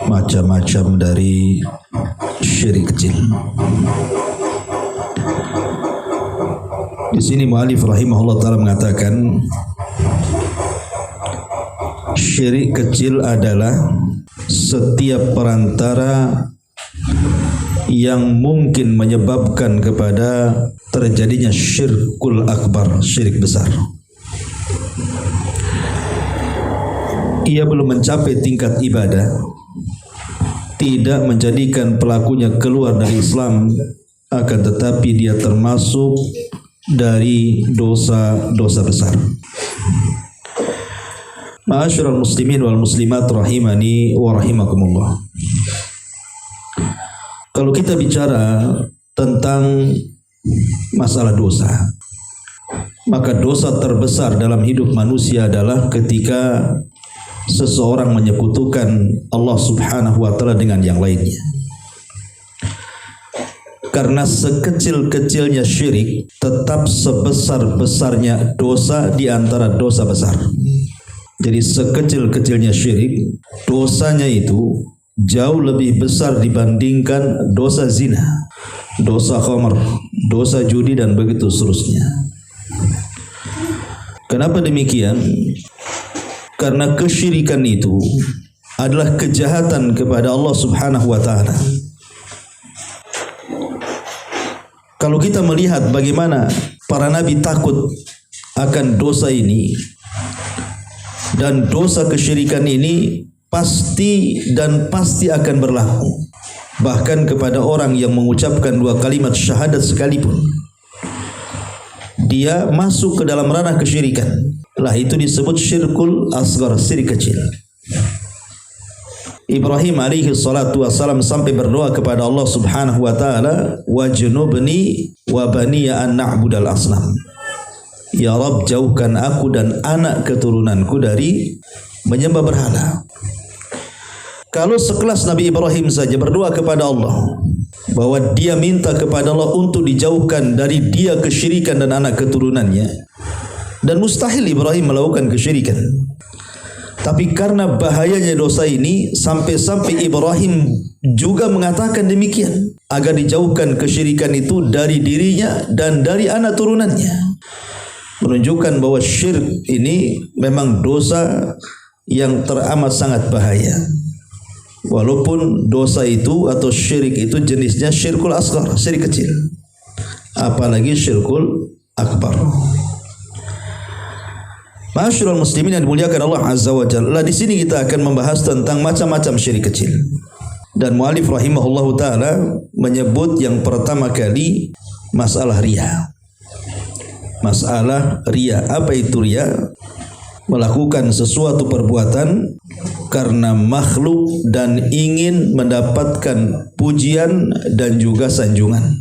Macam-macam dari syirik kecil. Di sini mu'alif rahimahullah ta'ala mengatakan syirik kecil adalah setiap perantara yang mungkin menyebabkan kepada terjadinya syirkul akbar, syirik besar. Ia belum mencapai tingkat ibadah, tidak menjadikan pelakunya keluar dari Islam, akan tetapi dia termasuk dari dosa-dosa besar. Ma'asyiral muslimin wal muslimat rahimani wa rahimakumullah. Kalau kita bicara tentang masalah dosa, maka dosa terbesar dalam hidup manusia adalah ketika seseorang menyekutukan Allah Subhanahu wa ta'ala dengan yang lainnya. Karena sekecil-kecilnya syirik tetap sebesar-besarnya dosa di antara dosa besar. Jadi sekecil-kecilnya syirik, dosanya itu jauh lebih besar dibandingkan dosa zina, dosa khamar, dosa judi dan begitu seterusnya. Kenapa demikian? Karena kesyirikan itu adalah kejahatan kepada Allah Subhanahu wa ta'ala. Kalau kita melihat bagaimana para nabi takut akan dosa ini, dan dosa kesyirikan ini pasti akan berlaku, bahkan kepada orang yang mengucapkan 2 kalimat syahadat sekalipun, dia masuk ke dalam ranah kesyirikan. Lah itu disebut syirkul asghar, syirik kecil. Ibrahim alaihi salatu wassalam sampai berdoa kepada Allah Subhanahu wa ta'ala, wajnubni wa baniya an na'budal asnam. Ya Rabb, jauhkan aku dan anak keturunanku dari menyembah berhala. Kalau sekelas Nabi Ibrahim saja berdoa kepada Allah bahwa dia minta kepada Allah untuk dijauhkan dari dia kesyirikan dan anak keturunannya, dan mustahil Ibrahim melakukan kesyirikan. Tapi karena bahayanya dosa ini, sampai-sampai Ibrahim juga mengatakan demikian, agar dijauhkan kesyirikan itu dari dirinya dan dari anak turunannya. Menunjukkan bahwa syirik ini memang dosa yang teramat sangat bahaya. Walaupun dosa itu atau syirik itu jenisnya syirkul asghar, syirik kecil, apalagi syirkul akbar. Ma'asyiral muslimin yang dimuliakan Allah Azza wa Jalla, di sini kita akan membahas tentang macam-macam syirik kecil. Dan mu'alif rahimahullahu ta'ala menyebut yang pertama kali masalah riya. Masalah riya. Apa itu riya? Melakukan sesuatu perbuatan karena makhluk dan ingin mendapatkan pujian dan juga sanjungan.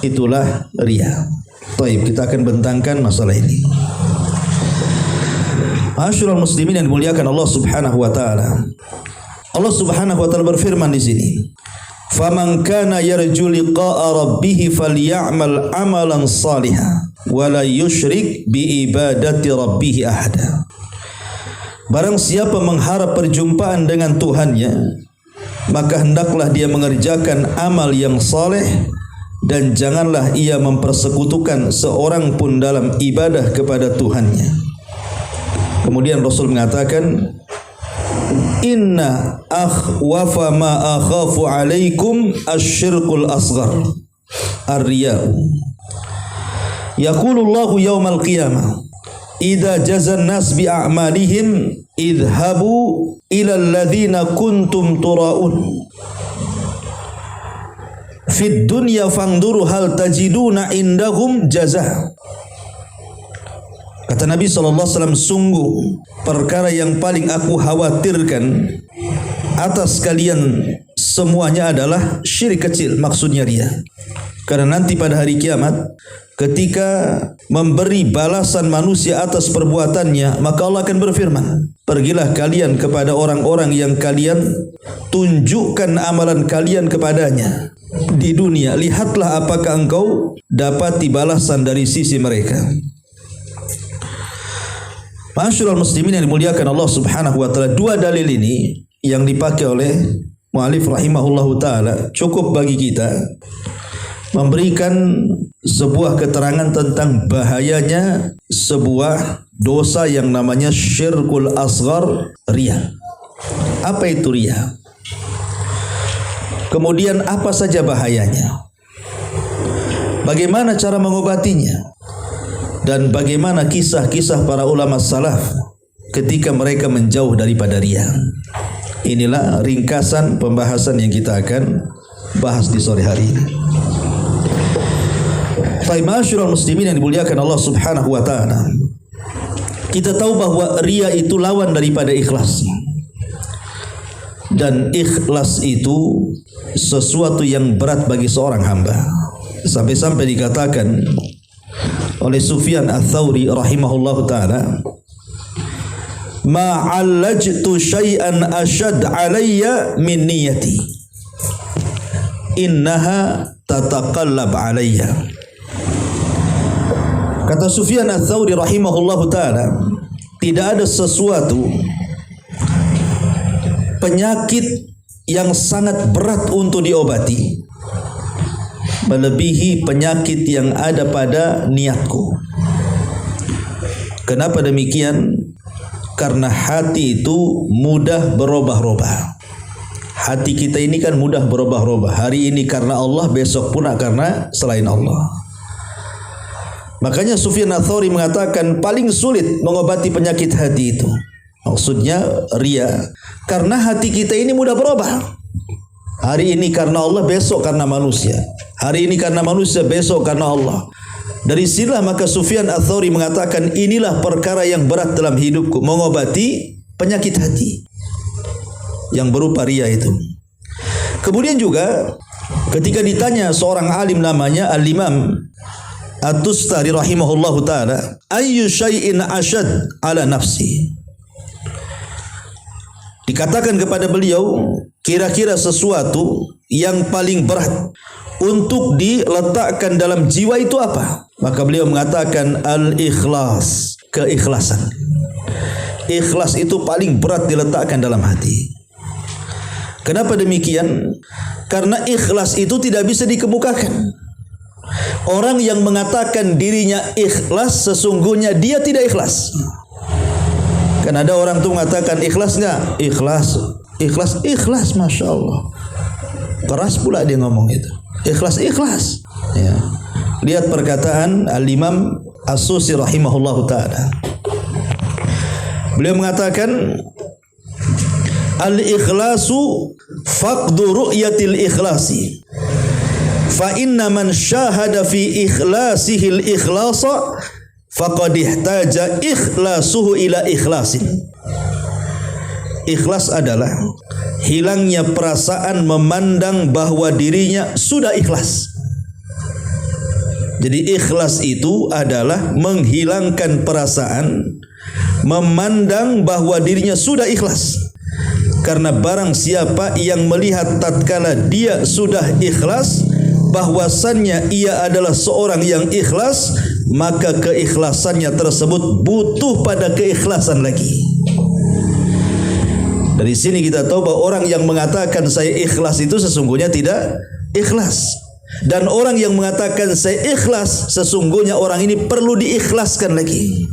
Itulah riya. Baik, kita akan bentangkan masalah ini. Ma'asyiral muslimin yang dimuliakan Allah Subhanahu wa ta'ala. Allah Subhanahu wa ta'ala berfirman di sini, "Faman kana yarju liqa'a rabbih faly'amal 'amalan shalihan wa la yusyrik bi ibadati rabbih ahada." Barang siapa mengharap perjumpaan dengan Tuhannya, maka hendaklah dia mengerjakan amal yang saleh dan janganlah ia mempersekutukan seorang pun dalam ibadah kepada Tuhannya. Kemudian Rasul mengatakan, "Inna akhwafa ma akhafu alaikum asyirkul asghar ar-riya'u. Yaqulullahu yawmal qiyamah, idza jazan nas bi a'malihim idhabu ila alladhina kuntum tura'un. Fid dunya fanduru hal tajiduna indahum jazaa." Kata Nabi SAW, sungguh perkara yang paling aku khawatirkan atas kalian semuanya adalah syirik kecil, maksudnya riya. Karena nanti pada hari kiamat ketika memberi balasan manusia atas perbuatannya, maka Allah akan berfirman, pergilah kalian kepada orang-orang yang kalian tunjukkan amalan kalian kepadanya di dunia, lihatlah apakah engkau dapati balasan dari sisi mereka. Ma'asyiral muslimin yang dimuliakan Allah Subhanahu wa taala, dua dalil ini yang dipakai oleh mu'allif rahimahullahu taala cukup bagi kita memberikan sebuah keterangan tentang bahayanya sebuah dosa yang namanya syirkul asghar, riya. Apa itu riya? Kemudian apa saja bahayanya? Bagaimana cara mengobatinya? Dan bagaimana kisah-kisah para ulama salaf ketika mereka menjauh daripada riya. Inilah ringkasan pembahasan yang kita akan bahas di sore hari ini. Ma'asyiral muslimin yang dimuliakan Allah Subhanahu wa taala. Kita tahu bahwa riya itu lawan daripada ikhlas. Dan ikhlas itu sesuatu yang berat bagi seorang hamba. Sampai-sampai dikatakan oleh Sufyan Ats-Tsauri rahimahullahu taala, ma'allajtu syai'an asyad alayya min niyati innaha tataqallab alayya. Kata Sufyan Ats-Tsauri rahimahullahu taala, tidak ada sesuatu penyakit yang sangat berat untuk diobati melebihi penyakit yang ada pada niatku. Kenapa demikian? Karena hati itu mudah berubah-ubah. Hati kita ini kan mudah berubah-ubah. Hari ini karena Allah, besok pula karena selain Allah. Makanya Sufyan Ats-Tsauri mengatakan paling sulit mengobati penyakit hati itu, maksudnya riya, karena hati kita ini mudah berubah. Hari ini karena Allah, besok karena manusia. Hari ini karena manusia, besok karena Allah. Dari sinilah maka Sufyan Ats-Tsauri mengatakan, inilah perkara yang berat dalam hidupku, mengobati penyakit hati yang berupa riya itu. Kemudian juga ketika ditanya seorang alim namanya Al-Imam At-Tustari rahimahullahu taala, ayyu syai'in asyad ala nafsi. Dikatakan kepada beliau, kira-kira sesuatu yang paling berat untuk diletakkan dalam jiwa itu apa? Maka beliau mengatakan al-ikhlas, keikhlasan. Ikhlas itu paling berat diletakkan dalam hati. Kenapa demikian? Karena ikhlas itu tidak bisa dikemukakan. Orang yang mengatakan dirinya ikhlas, sesungguhnya dia tidak ikhlas. Kan ada orang tuh mengatakan ikhlas enggak? Ikhlas, ikhlas, ikhlas, masya Allah. Keras pula dia ngomong itu. Ikhlas, ikhlas. Ya. Lihat perkataan Al-Imam As-Susi rahimahullahu taala. Beliau mengatakan al-ikhlasu faqdu ru'yatil ikhlasi. Fa inna man syahada fi ikhlasihi al-ikhlasa faqad ihtaja ikhlasuhu ila ikhlasin. Ikhlas adalah hilangnya perasaan memandang bahwa dirinya sudah ikhlas. Jadi ikhlas itu adalah menghilangkan perasaan memandang bahwa dirinya sudah ikhlas. Karena barang siapa yang melihat tatkala dia sudah ikhlas bahwasannya ia adalah seorang yang ikhlas, maka keikhlasannya tersebut butuh pada keikhlasan lagi. Dari sini kita tahu bahwa orang yang mengatakan saya ikhlas itu sesungguhnya tidak ikhlas. Dan orang yang mengatakan saya ikhlas, sesungguhnya orang ini perlu diikhlaskan lagi.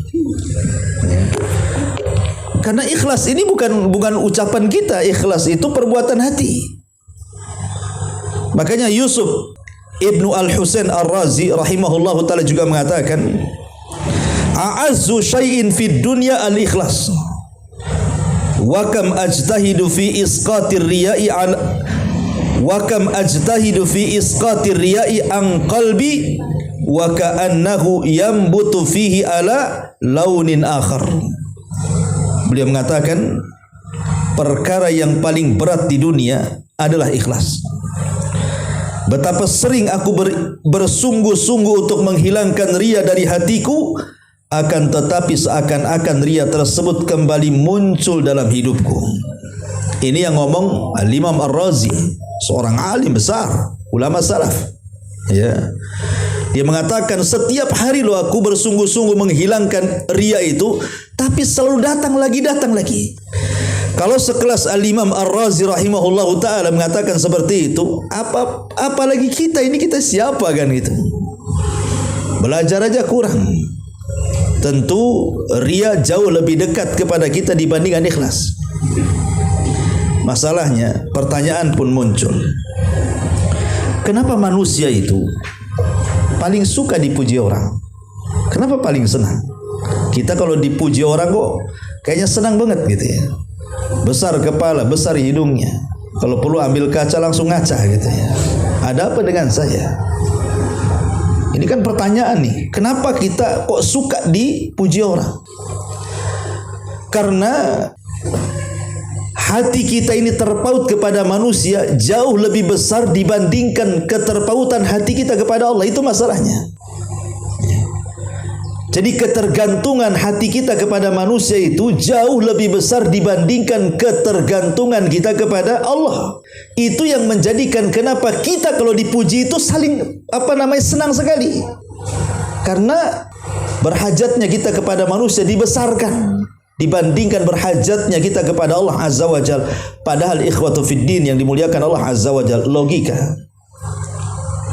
Karena ikhlas ini bukan ucapan kita, ikhlas itu perbuatan hati. Makanya Yusuf Ibnu Al-Husain Ar-Razi rahimahullahu ta'ala juga mengatakan, a'azzu syai'in fid dunya al-ikhlas. Wa kam ajtahidu fi isqatir riya'i wa kam ajtahidu fi isqatir riya'i an qalbi wa ka'annahu yambutu fihi ala launin akhar. Beliau mengatakan perkara yang paling berat di dunia adalah ikhlas. Betapa sering aku bersungguh-sungguh untuk menghilangkan riya dari hatiku, akan tetapi seakan-akan riya tersebut kembali muncul dalam hidupku. Ini yang ngomong Al-Imam Ar-Razi, seorang alim besar, ulama salaf. Ya. Dia mengatakan setiap hari loh aku bersungguh-sungguh menghilangkan riya itu, tapi selalu datang lagi. Kalau sekelas Al-Imam Ar-Razi rahimahullahu ta'ala mengatakan seperti itu, apalagi kita ini, kita siapa kan gitu. Belajar aja kurang. Tentu riya jauh lebih dekat kepada kita dibandingkan ikhlas. Masalahnya, pertanyaan pun muncul. Kenapa manusia itu paling suka dipuji orang? Kenapa paling senang? Kita kalau dipuji orang kok kayaknya senang banget gitu ya. Besar kepala, besar hidungnya. Kalau perlu ambil kaca langsung ngaca gitu ya. Ada apa dengan saya? Ini kan pertanyaan nih. Kenapa kita kok suka dipuji orang? Karena hati kita ini terpaut kepada manusia jauh lebih besar dibandingkan keterpautan hati kita kepada Allah. Itu masalahnya. Jadi ketergantungan hati kita kepada manusia itu jauh lebih besar dibandingkan ketergantungan kita kepada Allah. Itu yang menjadikan kenapa kita kalau dipuji itu saling senang sekali. Karena berhajatnya kita kepada manusia dibesarkan dibandingkan berhajatnya kita kepada Allah Azza wa Jalla. Padahal ikhwatu fiddin yang dimuliakan Allah Azza wa Jalla, logika.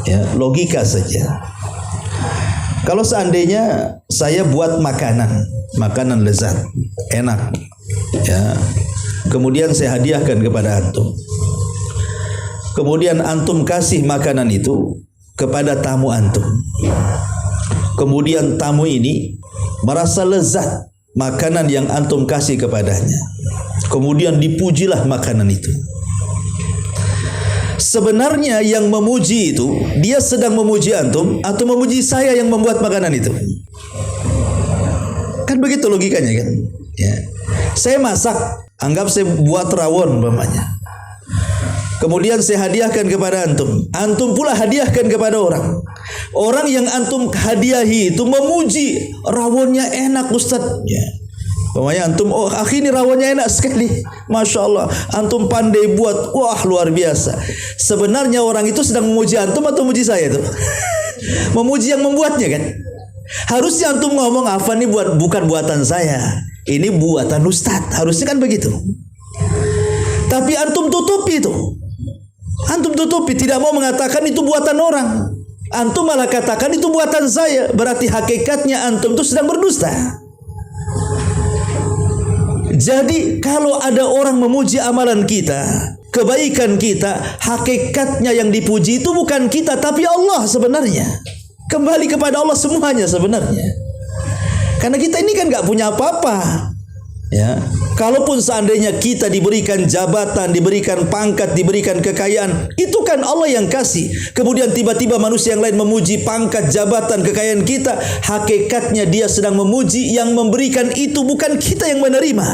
Ya, logika saja. Kalau seandainya saya buat makanan lezat, enak, ya, kemudian saya hadiahkan kepada antum, kemudian antum kasih makanan itu kepada tamu antum, kemudian tamu ini merasa lezat makanan yang antum kasih kepadanya, kemudian dipujilah makanan itu. Sebenarnya yang memuji itu dia sedang memuji antum atau memuji saya yang membuat makanan itu? Kan begitu logikanya kan? Ya. Saya masak, anggap saya buat rawon umpamanya. Kemudian saya hadiahkan kepada antum. Antum pula hadiahkan kepada orang. Orang yang antum hadiahi itu memuji, rawonnya enak Ustaz. Ya. Pokoknya antum, oh akhi ini rawonnya enak sekali, Masya Allah, antum pandai buat, wah luar biasa. Sebenarnya orang itu sedang memuji antum atau memuji saya itu? Memuji yang membuatnya kan. Harusnya antum ngomong, apa nih bukan buatan saya, ini buatan Ustadz. Harusnya kan begitu. Tapi antum tutupi itu. Antum tutupi, tidak mau mengatakan itu buatan orang. Antum malah katakan itu buatan saya. Berarti hakikatnya antum itu sedang berdusta. Jadi kalau ada orang memuji amalan kita, kebaikan kita, hakikatnya yang dipuji itu bukan kita tapi Allah sebenarnya. Kembali kepada Allah semuanya sebenarnya. Karena kita ini kan gak punya apa-apa. Ya, kalaupun seandainya kita diberikan jabatan, diberikan pangkat, diberikan kekayaan, itu kan Allah yang kasih. Kemudian tiba-tiba manusia yang lain memuji pangkat, jabatan, kekayaan kita, hakikatnya dia sedang memuji yang memberikan itu, bukan kita yang menerima.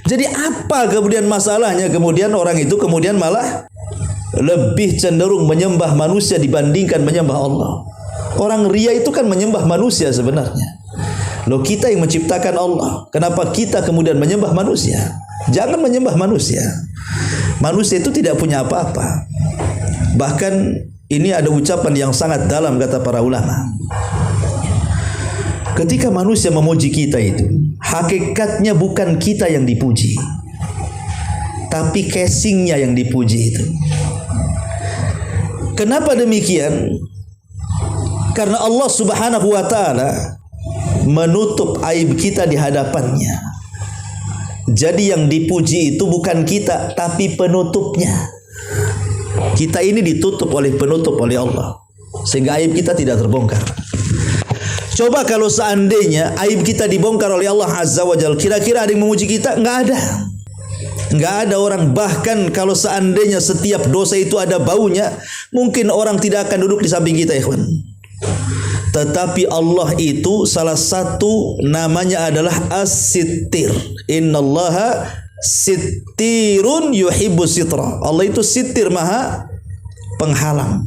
Jadi apa kemudian masalahnya? Kemudian orang itu kemudian malah lebih cenderung menyembah manusia dibandingkan menyembah Allah. Orang ria itu kan menyembah manusia sebenarnya. Loh, kita yang menciptakan Allah, kenapa kita kemudian menyembah manusia? Jangan menyembah manusia. Manusia itu tidak punya apa-apa. Bahkan ini ada ucapan yang sangat dalam kata para ulama. Ketika manusia memuji kita itu, hakikatnya bukan kita yang dipuji, tapi casingnya yang dipuji itu. Kenapa demikian? Karena Allah Subhanahu wa ta'ala menutup aib kita di hadapannya. Jadi yang dipuji itu bukan kita, tapi penutupnya. Kita ini ditutup oleh penutup oleh Allah, sehingga aib kita tidak terbongkar. Coba kalau seandainya aib kita dibongkar oleh Allah Azza wa Jalla, kira-kira ada yang memuji kita? Enggak ada. Enggak ada orang. Bahkan kalau seandainya setiap dosa itu ada baunya, mungkin orang tidak akan duduk di samping kita, ikhwan. Tetapi Allah itu salah satu namanya adalah As-Sittir. Innallaha sittirun yuhibbu sitra. Allah itu sittir, maha penghalang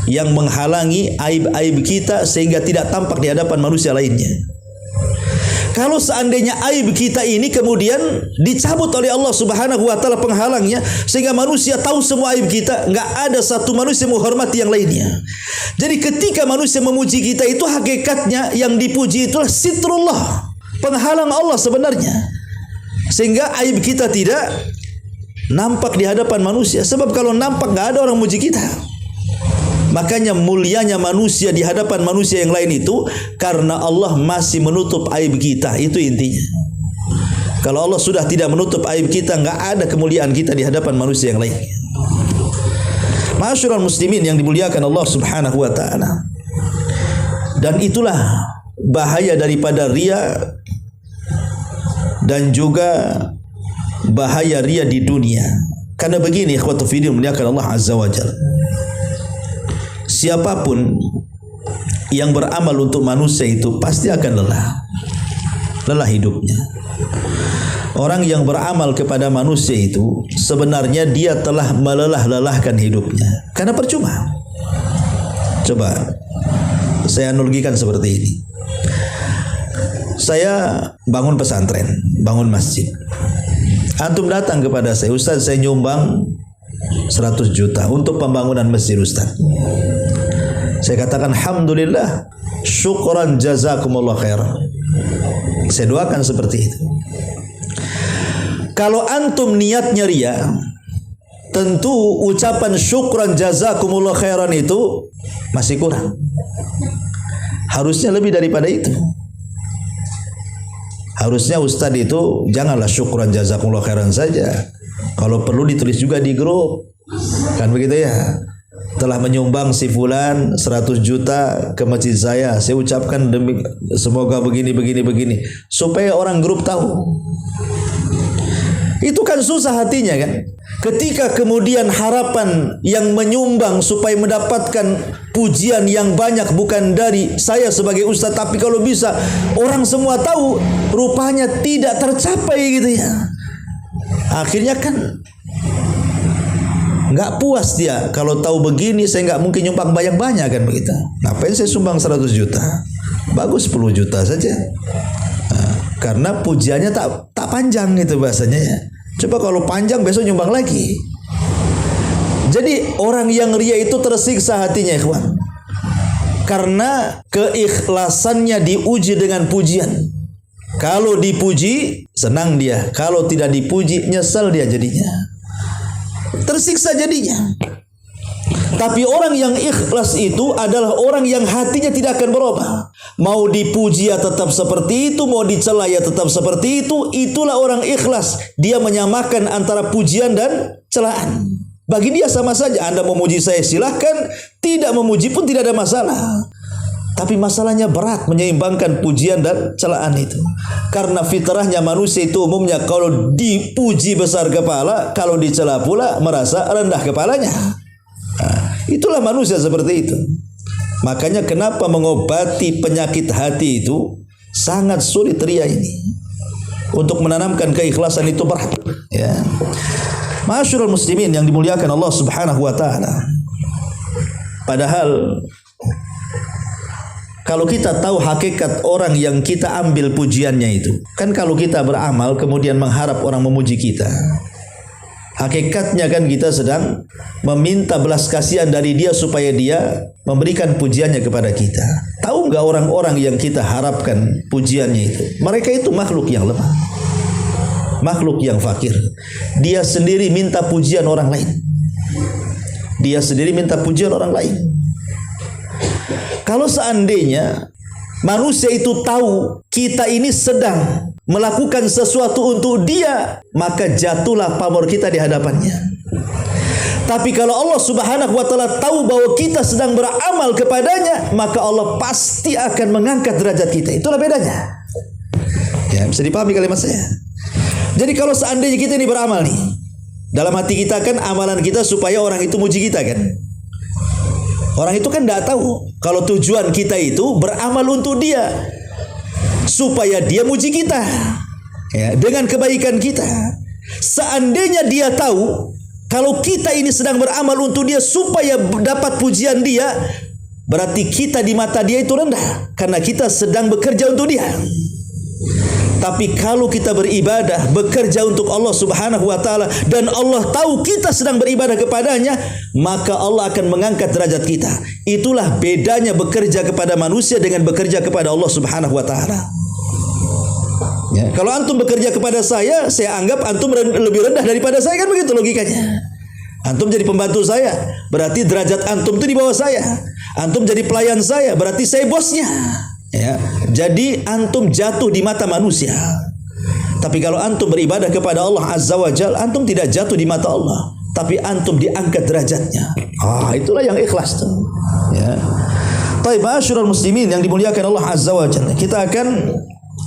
yang menghalangi aib-aib kita sehingga tidak tampak di hadapan manusia lainnya. Kalau seandainya aib kita ini kemudian dicabut oleh Allah Subhanahu wa taala penghalangnya sehingga manusia tahu semua aib kita, enggak ada satu manusia menghormati yang lainnya. Jadi ketika manusia memuji kita itu hakikatnya yang dipuji itulah sitrullah, penghalang Allah sebenarnya. Sehingga aib kita tidak nampak di hadapan manusia. Sebab kalau nampak enggak ada orang muji kita. Makanya mulianya manusia di hadapan manusia yang lain itu karena Allah masih menutup aib kita. Itu intinya. Kalau Allah sudah tidak menutup aib kita, enggak ada kemuliaan kita di hadapan manusia yang lain. Ma'asyiral muslimin yang dimuliakan Allah Subhanahu wa taala. Dan itulah bahaya daripada riya dan juga bahaya riya di dunia. Karena begini ikhwatu fiddin muliakan Allah Azza wa Jalla. Siapapun yang beramal untuk manusia itu pasti akan lelah hidupnya. Orang yang beramal kepada manusia itu sebenarnya dia telah melelah-lelahkan hidupnya. Karena percuma. Coba saya analogikan seperti ini. Saya bangun pesantren, bangun masjid. Antum datang kepada saya, Ustaz saya nyumbang 100 juta untuk pembangunan masjid Ustaz. Saya katakan alhamdulillah, syukran jazakumullah khairan. Saya doakan seperti itu. Kalau antum niatnya riya, tentu ucapan syukran jazakumullah khairan itu masih kurang. Harusnya lebih daripada itu. Harusnya Ustaz itu janganlah syukran jazakumullah khairan saja. Kalau perlu ditulis juga di grup. Kan begitu ya? Telah menyumbang si fulan 100 juta ke masjid saya. Saya ucapkan demi semoga begini supaya orang grup tahu. Itu kan susah hatinya kan. Ketika kemudian harapan yang menyumbang supaya mendapatkan pujian yang banyak bukan dari saya sebagai ustaz, tapi kalau bisa orang semua tahu, rupanya tidak tercapai gitu ya. Akhirnya kan nggak puas dia. Kalau tahu begini saya nggak mungkin nyumbang banyak-banyak kan begitu. Ngapain saya sumbang 100 juta? Bagus 10 juta saja. Nah, karena pujiannya tak panjang gitu bahasanya ya. Coba kalau panjang besok nyumbang lagi. Jadi orang yang riya itu tersiksa hatinya ikhwan. Karena keikhlasannya diuji dengan pujian. Kalau dipuji senang dia, kalau tidak dipuji nyesal dia jadinya. Tersiksa jadinya. Tapi orang yang ikhlas itu adalah orang yang hatinya tidak akan berubah. Mau dipuji ya tetap seperti itu, mau dicela ya tetap seperti itu. Itulah orang ikhlas. Dia menyamakan antara pujian dan celaan. Bagi dia sama saja. Anda memuji saya silahkan, tidak memuji pun tidak ada masalah. Tapi masalahnya berat menyeimbangkan pujian dan celaan itu. Karena fitrahnya manusia itu umumnya kalau dipuji besar kepala, kalau dicela pula merasa rendah kepalanya. Nah, itulah manusia seperti itu. Makanya kenapa mengobati penyakit hati itu sangat sulit riya ini. Untuk menanamkan keikhlasan itu berat. Ya. Ma'asyiral muslimin yang dimuliakan Allah Subhanahu wa taala. Padahal kalau kita tahu hakikat orang yang kita ambil pujiannya itu, kan kalau kita beramal kemudian mengharap orang memuji kita, hakikatnya kan kita sedang meminta belas kasihan dari dia supaya dia memberikan pujiannya kepada kita. Tahu nggak orang-orang yang kita harapkan pujiannya itu, mereka itu makhluk yang lemah, makhluk yang fakir. Dia sendiri minta pujian orang lain. Dia sendiri minta pujian orang lain. Kalau seandainya manusia itu tahu kita ini sedang melakukan sesuatu untuk dia, maka jatuhlah pamor kita di hadapannya. Tapi kalau Allah Subhanahu wa taala tahu bahwa kita sedang beramal kepadanya, maka Allah pasti akan mengangkat derajat kita. Itulah bedanya. Ya, bisa dipahami kalimat saya. Jadi kalau seandainya kita ini beramal nih, dalam hati kita kan amalan kita supaya orang itu muji kita kan. Orang itu kan tidak tahu kalau tujuan kita itu beramal untuk dia supaya dia muji kita ya, dengan kebaikan kita. Seandainya dia tahu Kalau kita ini sedang beramal untuk dia supaya dapat pujian dia, berarti kita di mata dia itu rendah karena kita sedang bekerja untuk dia. Tapi kalau kita beribadah, bekerja untuk Allah Subhanahu wa taala dan Allah tahu kita sedang beribadah kepadanya, maka Allah akan mengangkat derajat kita. Itulah bedanya bekerja kepada manusia dengan bekerja kepada Allah Subhanahu wa taala. Ya, kalau antum bekerja kepada saya anggap antum lebih rendah daripada saya, kan begitu logikanya. Antum jadi pembantu saya, berarti derajat antum itu di bawah saya. Antum jadi pelayan saya, berarti saya bosnya. Ya, jadi antum jatuh di mata manusia. Tapi kalau antum beribadah kepada Allah Azza wa Jalla, antum tidak jatuh di mata Allah, tapi antum diangkat derajatnya. Itulah yang ikhlas tuh. Ya. Baik, ma'asyiral muslimin yang dimuliakan Allah Azza wa Jalla, kita akan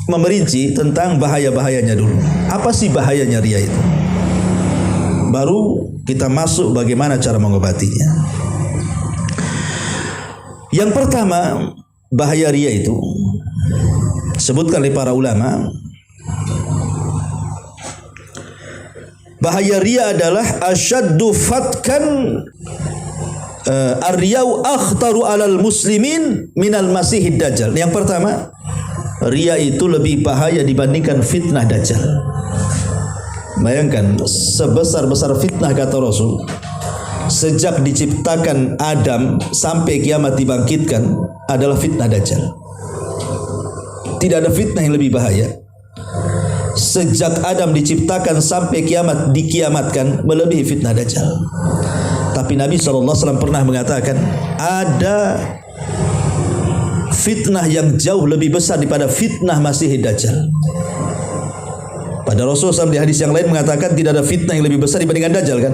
memerinci tentang bahaya-bahayanya dulu. Apa sih bahayanya riya itu? Baru kita masuk bagaimana cara mengobatinya. Yang pertama, bahaya riya itu disebutkan oleh para ulama. Bahaya riya adalah asyaddu fatkan, ar-riya'u akhtaru 'alal muslimin minal masihid dajjal. Yang pertama, riya itu lebih bahaya dibandingkan fitnah dajjal. Bayangkan, sebesar-besar fitnah kata Rasul, sejak diciptakan Adam sampai kiamat dibangkitkan adalah fitnah dajjal. Tidak ada fitnah yang lebih bahaya. Sejak Adam diciptakan sampai kiamat dikiamatkan melebihi fitnah dajjal. Tapi Nabi SAW pernah mengatakan ada fitnah yang jauh lebih besar daripada fitnah Masih Dajjal. Pada Rasulullah SAW di hadis yang lain mengatakan tidak ada fitnah yang lebih besar dibandingkan Dajjal, kan?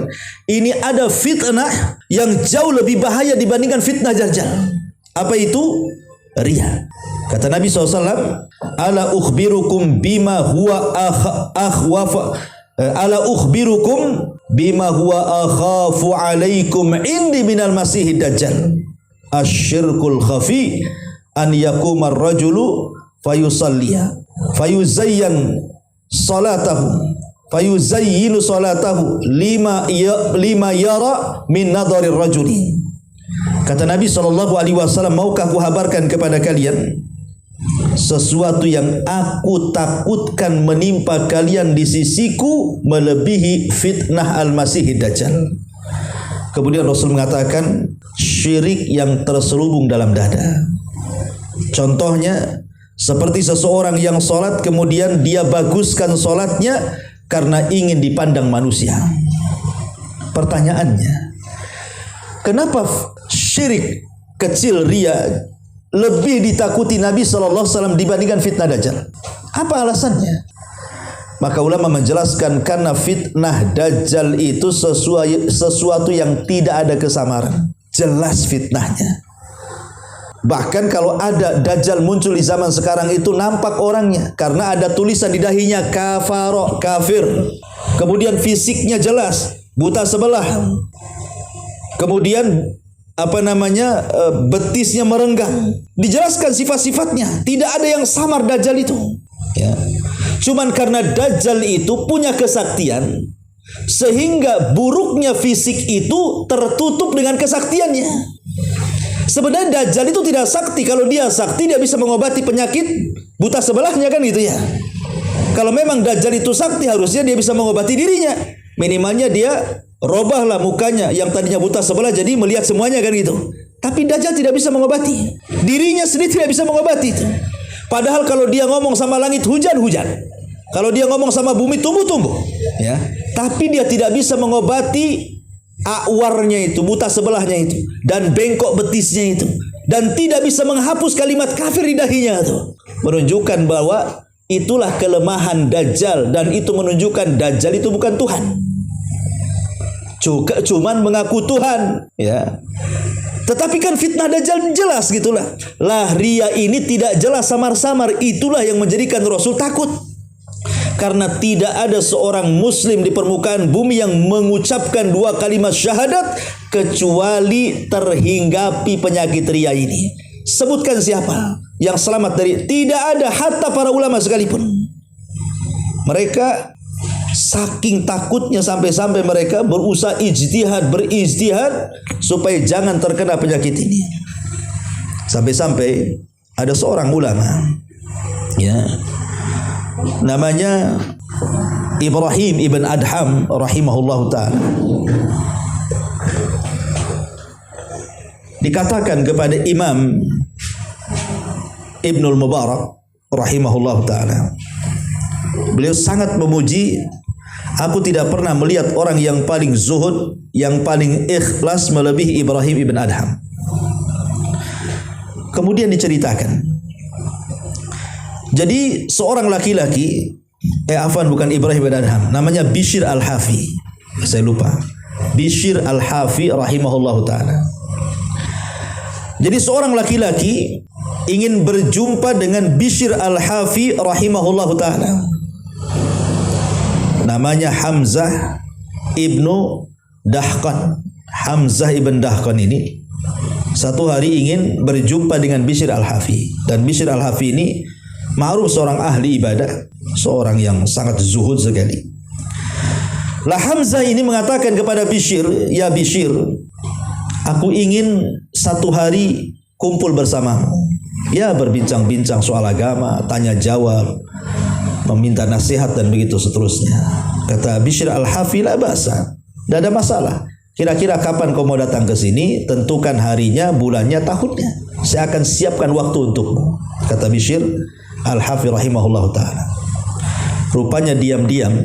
Ini ada fitnah yang jauh lebih bahaya dibandingkan fitnah Dajjal. Apa itu? Riya. Kata Nabi SAW, ala ukhbirukum bima huwa ala ukhbirukum bima huwa akhafu alaikum indi minal masihid dajjal. Asyirkul khafi an yakumar rajulu fayusalliya fayuzayyan salatahu fayuzayyinu salatahu lima yara min nadharir rajuli. Kata Nabi SAW, maukah aku habarkan kepada kalian sesuatu yang aku takutkan menimpa kalian di sisiku melebihi fitnah al-masihid dajjal. Kemudian Rasul mengatakan syirik yang terselubung dalam dada. Contohnya seperti seseorang yang sholat kemudian dia baguskan sholatnya karena ingin dipandang manusia. Pertanyaannya, kenapa syirik kecil riya lebih ditakuti Nabi SAW dibandingkan fitnah dajjal? Apa alasannya? Maka ulama menjelaskan karena fitnah dajjal itu sesuatu yang tidak ada kesamaran. Jelas fitnahnya. Bahkan kalau ada dajjal muncul di zaman sekarang itu nampak orangnya karena ada tulisan di dahinya kafaro, kafir. Kemudian fisiknya jelas, buta sebelah. Kemudian betisnya merenggang. Dijelaskan sifat-sifatnya. Tidak ada yang samar dajjal itu. Ya. Cuman karena dajjal itu punya kesaktian sehingga buruknya fisik itu tertutup dengan kesaktiannya. Sebenarnya dajjal itu tidak sakti. Kalau dia sakti dia bisa mengobati penyakit buta sebelahnya, kan gitu ya. Kalau memang dajjal itu sakti harusnya dia bisa mengobati dirinya. Minimalnya dia robahlah mukanya yang tadinya buta sebelah jadi melihat semuanya, kan gitu. Tapi dajjal tidak bisa mengobati. Dirinya sendiri tidak bisa mengobati itu. Padahal kalau dia ngomong sama langit hujan-hujan. Kalau dia ngomong sama bumi tumbuh-tumbuh, ya. Tapi dia tidak bisa mengobati awarnya itu, buta sebelahnya itu, dan bengkok betisnya itu, dan tidak bisa menghapus kalimat kafir di dahinya itu. Menunjukkan bahwa itulah kelemahan dajjal dan itu menunjukkan dajjal itu bukan Tuhan. Cuman mengaku Tuhan, ya. Tetapi kan fitnah dajjal jelas gitulah. Lah riya ini tidak jelas samar-samar, itulah yang menjadikan Rasul takut. Karena tidak ada seorang muslim di permukaan bumi yang mengucapkan dua kalimat syahadat kecuali terhinggapi penyakit riya ini. Sebutkan siapa yang selamat dari? Tidak ada, hatta para ulama sekalipun. Mereka Saking takutnya sampai-sampai mereka berusaha berijtihad supaya jangan terkena penyakit ini. Sampai-sampai ada seorang ulama, ya, namanya Ibrahim ibn Adham rahimahullahu ta'ala. Dikatakan kepada Imam Ibnul Mubarak rahimahullahu ta'ala, beliau sangat memuji, aku tidak pernah melihat orang yang paling zuhud, yang paling ikhlas melebihi Ibrahim ibn Adham. Kemudian diceritakan, jadi seorang laki-laki, bukan Ibrahim ibn Adham, namanya Bishr al-Hafi, saya lupa, Bishr al-Hafi rahimahullahu ta'ala. Jadi seorang laki-laki ingin berjumpa dengan Bishr al-Hafi rahimahullahu ta'ala. Namanya Hamzah ibnu Dahqan. Hamzah ibn Dahqan ini satu hari ingin berjumpa dengan Bishr al-Hafi. Dan Bishr al-Hafi ini ma'ruf seorang ahli ibadah, seorang yang sangat zuhud sekali. Lah Hamzah ini mengatakan kepada Bishr, ya Bishr, aku ingin satu hari kumpul bersamamu. Ya, berbincang-bincang soal agama, tanya jawab, meminta nasihat dan begitu seterusnya. Kata Bishr al-Hafi, la ba'sa, tidak ada masalah. Kira-kira kapan kau mau datang ke sini? Tentukan harinya, bulannya, tahunnya. Saya akan siapkan waktu untukmu. Kata Bishr al-Hafi rahimahullah ta'ala. Rupanya diam-diam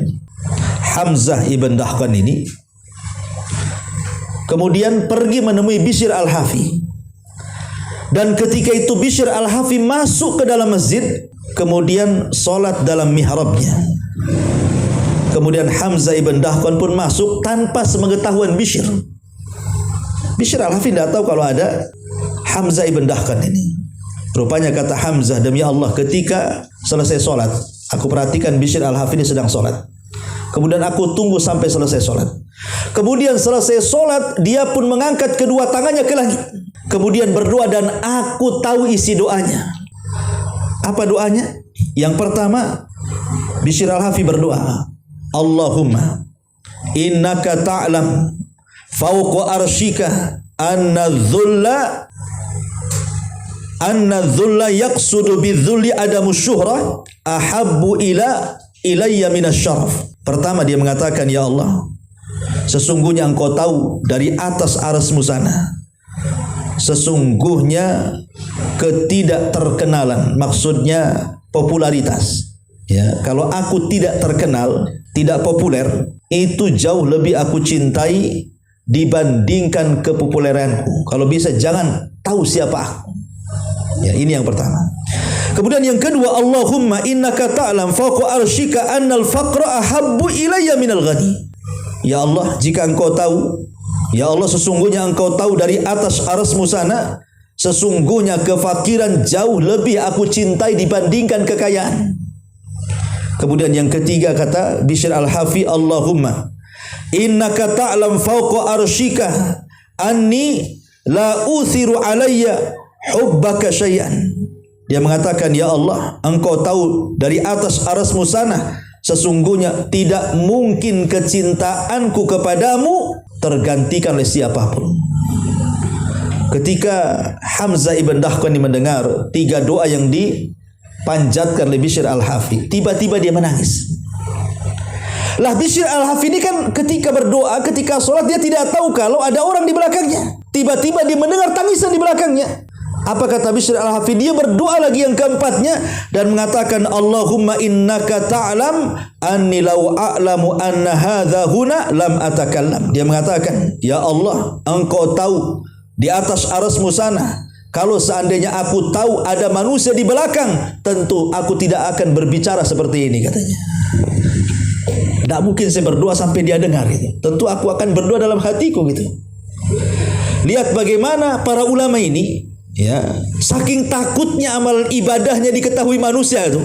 Hamzah ibn Dahqan ini kemudian pergi menemui Bishr al-Hafi. Dan ketika itu Bishr al-Hafi masuk ke dalam masjid, kemudian sholat dalam mihrabnya. Kemudian Hamzah ibn Dahqan pun masuk tanpa sepengetahuan Bishr. Bishr al-Hafi tidak tahu kalau ada Hamzah ibn Dahqan ini. Rupanya kata Hamzah, demi Allah, ketika selesai sholat, aku perhatikan Bishr al-Hafi ini sedang sholat. Kemudian aku tunggu sampai selesai sholat. Kemudian selesai sholat, dia pun mengangkat kedua tangannya ke langit. Kemudian berdoa dan aku tahu isi doanya. Apa doanya? Yang pertama, Bishr al-Hafi berdoa, Allahumma innaka ta'lam fawqa arshika anna dhulla yaqsudu bidhulli adamu syuhrah ahabbu ilayya minasyaraf. Pertama dia mengatakan, ya Allah, sesungguhnya engkau tahu dari atas arsy-Mu sana, sesungguhnya ketidakterkenalan, maksudnya popularitas. Ya, kalau aku tidak terkenal, tidak populer, itu jauh lebih aku cintai dibandingkan kepopuleranku. Kalau bisa jangan tahu siapa aku. Ya, ini yang pertama. Kemudian yang kedua, Allahumma innaka ta'lam fawqa arsyika annal faqra ahabbu ilayya minal ghani. Ya Allah, jika engkau tahu, ya Allah, sesungguhnya engkau tahu dari atas arsy-Mu sana, sesungguhnya kefakiran jauh lebih aku cintai dibandingkan kekayaan. Kemudian yang ketiga kata Bishr al-Hafi, Allahumma innaka ta'lam fawqa arsyika anni la uthiru alayya hubbaka syai'an. Dia mengatakan, ya Allah, engkau tahu dari atas arsy-Mu sana, sesungguhnya tidak mungkin kecintaanku kepadamu tergantikan oleh siapapun. Ketika Hamzah ibn Dahqan mendengar tiga doa yang dipanjatkan oleh Bishr al-Hafi, tiba-tiba dia menangis. Lah Bishr al-Hafi ini kan ketika berdoa, ketika sholat, dia tidak tahu kalau ada orang di belakangnya. Tiba-tiba dia mendengar tangisan di belakangnya. Apa kata Bishr al-Hafi? Dia berdoa lagi yang keempatnya dan mengatakan, Allahumma innaka ta'lam anni law a'lamu anna hadha huna lam atakallam. Dia mengatakan, ya Allah, engkau tahu di atas arsy-Mu sana, kalau seandainya aku tahu ada manusia di belakang, tentu aku tidak akan berbicara seperti ini, katanya. Tidak mungkin saya berdoa sampai dia dengar gitu. Tentu aku akan berdoa dalam hatiku gitu. Lihat bagaimana para ulama ini, ya, saking takutnya amalan ibadahnya diketahui manusia itu,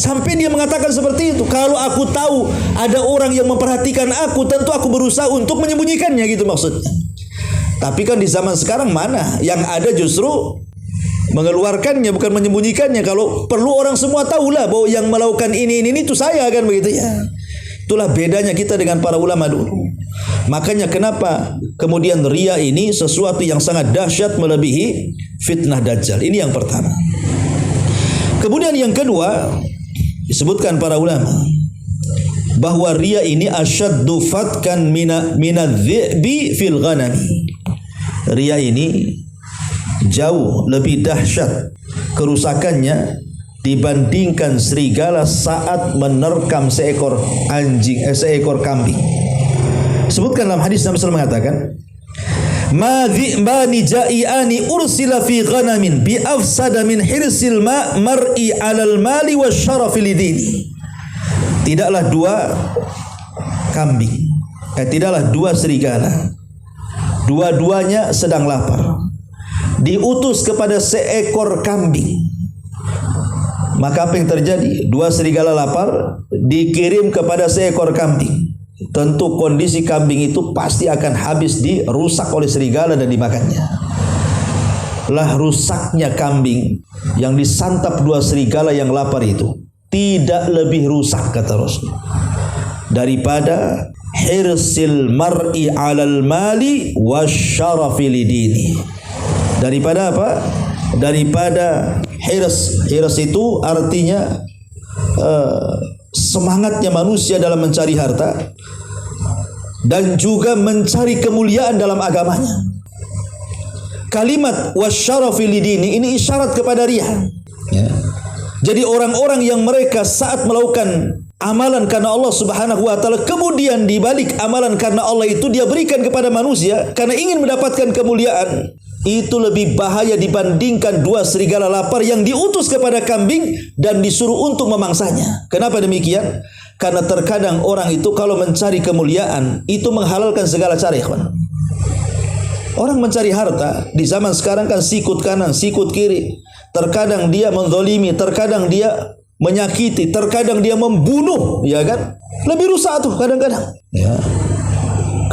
sampai dia mengatakan seperti itu. Kalau aku tahu ada orang yang memperhatikan aku, tentu aku berusaha untuk menyembunyikannya, gitu maksudnya. Tapi kan di zaman sekarang mana? Yang ada justru mengeluarkannya, bukan menyembunyikannya. Kalau perlu orang semua tahulah bahwa yang melakukan ini itu saya, kan begitu ya. Itulah bedanya kita dengan para ulama dulu. Makanya kenapa kemudian riya ini sesuatu yang sangat dahsyat melebihi fitnah Dajjal. Ini yang pertama. Kemudian yang kedua, disebutkan para ulama bahwa riya ini asyaddu fatkan minadh-dhi'bi fil ghanam. Riya ini jauh lebih dahsyat kerusakannya dibandingkan serigala saat menerkam seekor kambing. Sebutkan dalam hadis Nabi SAW mengatakan, "Ma dhi'bani ja'iani ursila fi ghanamin bi afsada min hirsil mar'i 'alal mali wasyarafi lidini." Tidaklah dua serigala, dua-duanya sedang lapar, diutus kepada seekor kambing. Maka apa yang terjadi? Dua serigala lapar dikirim kepada seekor kambing. Tentu kondisi kambing itu pasti akan habis dirusak oleh serigala dan dimakannya. Lah rusaknya kambing yang disantap dua serigala yang lapar itu tidak lebih rusak, kata Rasul, daripada hirsil mar'i 'alal mali wasyarafi lidini. Daripada apa? Daripada hirs. Hirs itu artinya semangatnya manusia dalam mencari harta dan juga mencari kemuliaan dalam agamanya. Kalimat wasyarafi lidini ini isyarat kepada riya. Ya. Jadi orang-orang yang mereka saat melakukan amalan karena Allah Subhanahu wa taala, kemudian dibalik amalan karena Allah itu dia berikan kepada manusia karena ingin mendapatkan kemuliaan, itu lebih bahaya dibandingkan dua serigala lapar yang diutus kepada kambing dan disuruh untuk memangsanya. Kenapa demikian? Karena terkadang orang itu kalau mencari kemuliaan itu menghalalkan segala cara, ikhwan. Orang mencari harta di zaman sekarang kan sikut kanan, sikut kiri. Terkadang dia menzalimi, terkadang dia menyakiti, terkadang dia membunuh, ya kan? Lebih rusak tuh kadang-kadang. Ya.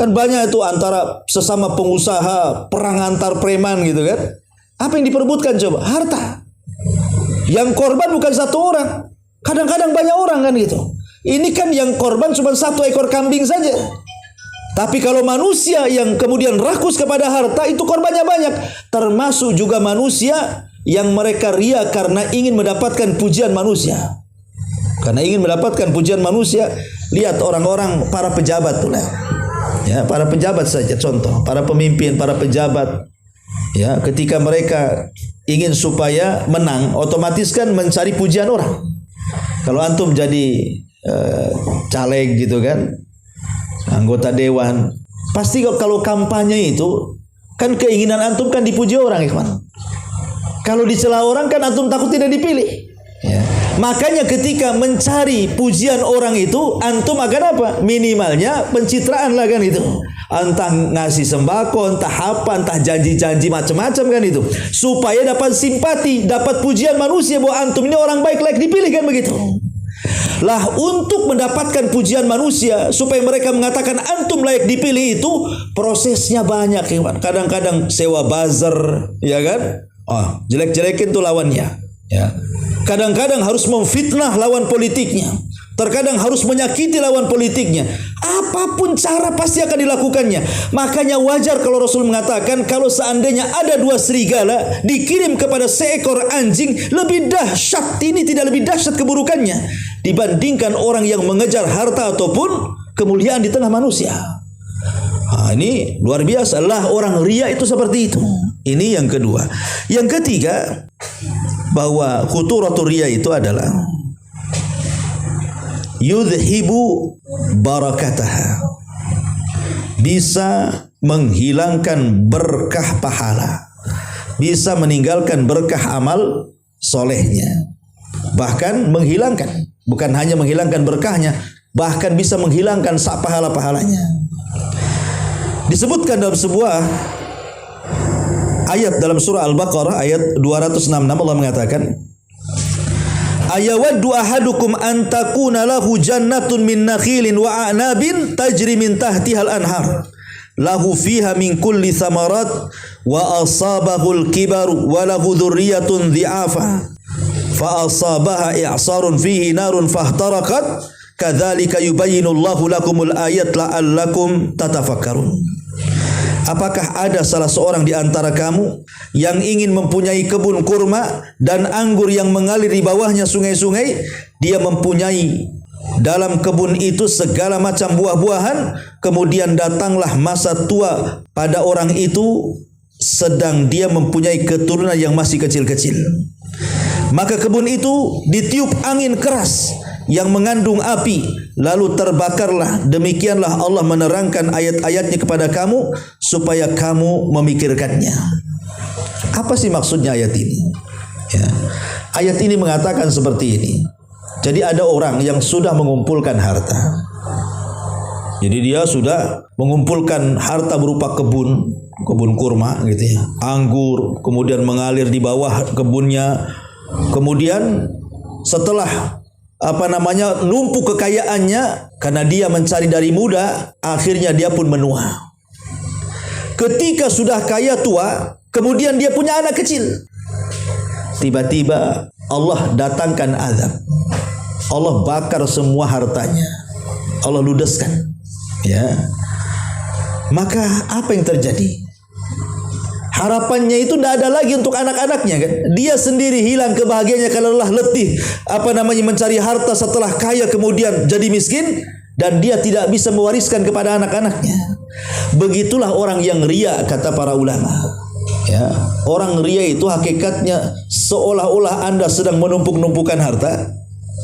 Kan banyak itu antara sesama pengusaha, perang antar preman gitu kan. Apa yang diperebutkan coba? Harta. Yang korban bukan satu orang. Kadang-kadang banyak orang kan gitu. Ini kan yang korban cuma satu ekor kambing saja. Tapi kalau manusia yang kemudian rakus kepada harta, itu korbannya banyak. Termasuk juga manusia yang mereka riya karena ingin mendapatkan pujian manusia. Karena ingin mendapatkan pujian manusia, lihat orang-orang para pejabat tuh lah. Ya, para pejabat saja contoh, para pemimpin, para pejabat. Ya, ketika mereka ingin supaya menang, otomatis kan mencari pujian orang. Kalau antum jadi caleg gitu kan, anggota dewan, pasti kalau kampanye itu kan keinginan antum kan dipuji orang, ikhwan. Kalau dicela orang kan antum takut tidak dipilih. Ya. Makanya ketika mencari pujian orang itu, antum akan apa? Minimalnya pencitraan lah kan itu. Entah ngasih sembako, entah apa, entah janji-janji macam-macam kan itu. Supaya dapat simpati, dapat pujian manusia bahwa antum ini orang baik, layak dipilih kan begitu. Lah untuk mendapatkan pujian manusia supaya mereka mengatakan antum layak dipilih itu prosesnya banyak, kadang-kadang sewa buzzer, ya kan? Oh, jelek-jelekin tuh lawannya, ya. Kadang-kadang harus memfitnah lawan politiknya. Terkadang harus menyakiti lawan politiknya. Apapun cara pasti akan dilakukannya. Makanya wajar kalau Rasul mengatakan kalau seandainya ada dua serigala dikirim kepada seekor anjing, lebih dahsyat, ini tidak lebih dahsyat keburukannya dibandingkan orang yang mengejar harta ataupun kemuliaan di tengah manusia. Ini luar biasa lah, orang riya itu seperti itu. Ini yang kedua. Yang ketiga, bahwa khuturatul riya itu adalah yudhibu barakataha, bisa menghilangkan berkah pahala, bisa meninggalkan berkah amal solehnya, bahkan menghilangkan, bukan hanya menghilangkan berkahnya, bahkan bisa menghilangkan sak pahala-pahalanya. Disebutkan dalam sebuah ayat dalam surah Al-Baqarah ayat 266, Allah mengatakan, ayawaddu ahadukum an takuna lahu jannatun min nakhilin wa a'nabin tajri min tahtihal anhar lahu fiha min kulli thamarat wa asabahul kibaru wa lahu dhurriyyatun dhi'afa fa asabaha i'sarun fihi narun fahtarakat Kadzalika yubayyinullahu lakumul ayat la'allakum tatafakkarun. Apakah ada salah seorang di antara kamu yang ingin mempunyai kebun kurma dan anggur yang mengalir di bawahnya sungai-sungai? Dia mempunyai dalam kebun itu segala macam buah-buahan, kemudian datanglah masa tua pada orang itu sedang dia mempunyai keturunan yang masih kecil-kecil. Maka kebun itu ditiup angin keras yang mengandung api, lalu terbakarlah. Demikianlah Allah menerangkan ayat-ayatnya kepada kamu supaya kamu memikirkannya. Apa sih maksudnya ayat ini? Ya. Ayat ini mengatakan seperti ini. Jadi ada orang yang sudah mengumpulkan harta. Jadi dia sudah mengumpulkan harta berupa kebun kurma gitu ya, anggur, kemudian mengalir di bawah kebunnya. Kemudian setelah numpuk kekayaannya, karena dia mencari dari muda, akhirnya dia pun menua. Ketika sudah kaya tua, kemudian dia punya anak kecil. Tiba-tiba Allah datangkan azab. Allah bakar semua hartanya. Allah ludeskan. Ya. Maka apa yang terjadi? Harapannya itu tidak ada lagi untuk anak-anaknya kan. Dia sendiri hilang kebahagiaannya karena lelah letih mencari harta setelah kaya kemudian jadi miskin, dan dia tidak bisa mewariskan kepada anak-anaknya. Begitulah orang yang ria, kata para ulama. Ya, orang ria itu hakikatnya seolah-olah Anda sedang menumpuk-numpukan harta.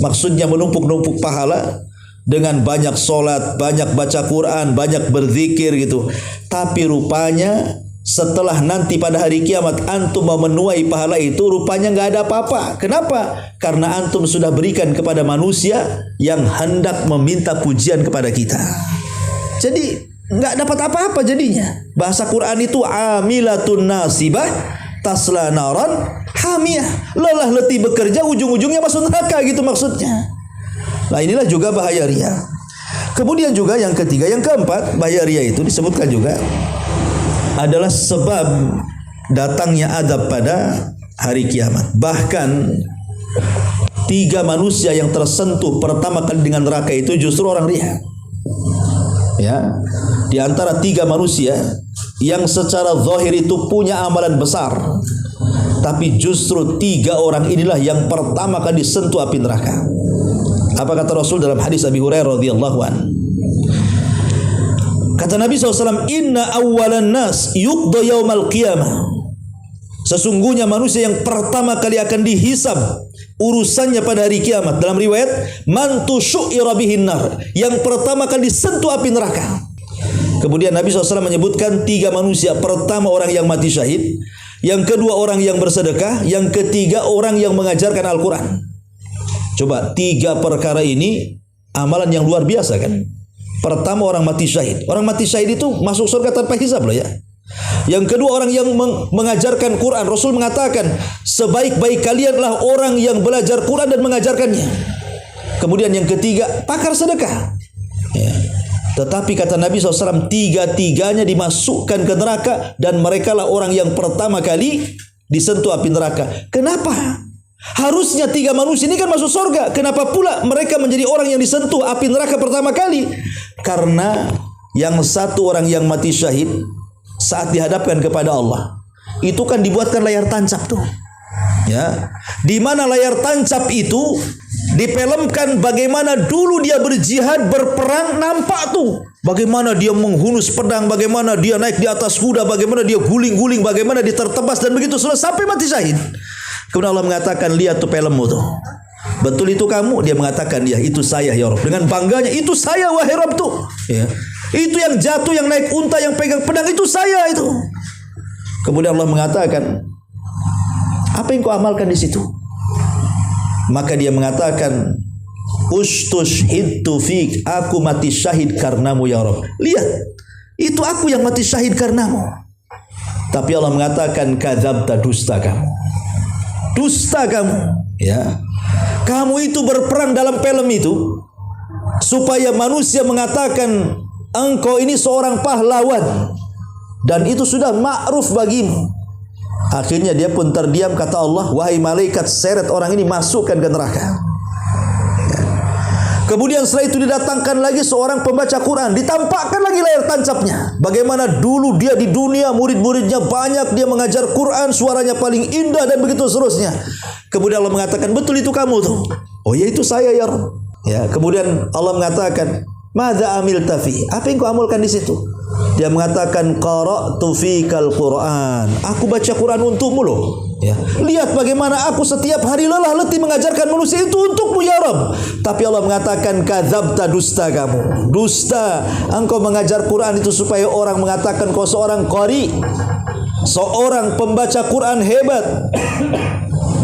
Maksudnya menumpuk-numpuk pahala dengan banyak sholat, banyak baca Quran, banyak berzikir gitu. Tapi rupanya setelah nanti pada hari kiamat antum mau menuai pahala itu, rupanya nggak ada apa-apa. Kenapa? Karena antum sudah berikan kepada manusia yang hendak meminta pujian kepada kita. Jadi nggak dapat apa-apa jadinya. Bahasa Quran itu amilatun nasibah tasla naran hamiyah. Lelah letih bekerja, ujung-ujungnya masuk neraka gitu maksudnya. Nah inilah juga bahaya ria. Kemudian juga yang ketiga, yang keempat, bahaya ria itu disebutkan juga adalah sebab datangnya azab pada hari kiamat. Bahkan 3 manusia yang tersentuh pertama kali dengan neraka itu justru orang ria. Ya, di antara 3 manusia yang secara zahir itu punya amalan besar, tapi justru 3 orang inilah yang pertama kali disentuh api neraka. Apa kata Rasul dalam hadis Abi Hurairah radhiyallahu anhu? Kata Nabi SAW, inna awwalan nas yuqda yaumal qiyamah. Sesungguhnya manusia yang pertama kali akan dihisab urusannya pada hari kiamat. Dalam riwayat, man tusyu'ira bihin nar, yang pertama kali disentuh api neraka. Kemudian Nabi SAW menyebutkan 3 manusia. Pertama orang yang mati syahid, yang kedua orang yang bersedekah, yang ketiga orang yang mengajarkan Al-Quran. Coba 3 perkara ini amalan yang luar biasa kan. Pertama orang mati syahid. Orang mati syahid itu masuk surga tanpa hisab loh ya. Yang kedua orang yang mengajarkan Quran. Rasul mengatakan sebaik-baik kalianlah orang yang belajar Quran dan mengajarkannya. Kemudian yang ketiga pakar sedekah ya. Tetapi kata Nabi SAW, 3-tiganya dimasukkan ke neraka, dan mereka lah orang yang pertama kali disentuh api neraka. Kenapa? Harusnya 3 manusia ini kan masuk surga. Kenapa pula mereka menjadi orang yang disentuh api neraka pertama kali? Karena yang satu orang yang mati syahid saat dihadapkan kepada Allah, itu kan dibuatkan layar tancap tuh. Ya, di mana layar tancap itu difilmkan bagaimana dulu dia berjihad, berperang, nampak tuh. Bagaimana dia menghunus pedang, bagaimana dia naik di atas kuda, bagaimana dia guling-guling, bagaimana dia tertebas dan begitu sampai mati syahid. Kemudian Allah mengatakan, lihat tuh filmmu tuh. Betul itu kamu? Dia mengatakan, ya itu saya ya Rabb. Dengan bangganya, itu saya wahai Rabb tuh. Ya. Itu yang jatuh, yang naik unta, yang pegang pedang, itu saya itu. Kemudian Allah mengatakan, apa yang kau amalkan di situ? Maka dia mengatakan, ustushhidtu fik, aku mati syahid karenamu ya Rabb. Lihat, itu aku yang mati syahid karenamu. Tapi Allah mengatakan, kadzabta, dusta kamu. Dusta kamu, ya. Kamu itu berperang dalam film itu supaya manusia mengatakan engkau ini seorang pahlawan, dan itu sudah ma'ruf bagimu. Akhirnya dia pun terdiam. Kata Allah, wahai malaikat, seret orang ini, masukkan ke neraka. Ya. Kemudian setelah itu didatangkan lagi seorang pembaca Quran, ditampakkan lagi layar tancapnya. Bagaimana dulu dia di dunia, murid-muridnya banyak, dia mengajar Quran, suaranya paling indah dan begitu seterusnya. Kemudian Allah mengatakan, betul itu kamu tuh. Oh ya, itu saya ya Rabb. Ya, kemudian Allah mengatakan, madza amilta fi? Apa yang kau amalkan di situ? Dia mengatakan, qara'tu fikal Quran. Aku baca Quran untukmu loh. Ya. Lihat bagaimana aku setiap hari lelah letih mengajarkan manusia itu untukmu ya Rabb. Tapi Allah mengatakan, kadzabta, dusta kamu. Dusta. Engkau mengajar Quran itu supaya orang mengatakan kau seorang qari, seorang pembaca Quran hebat.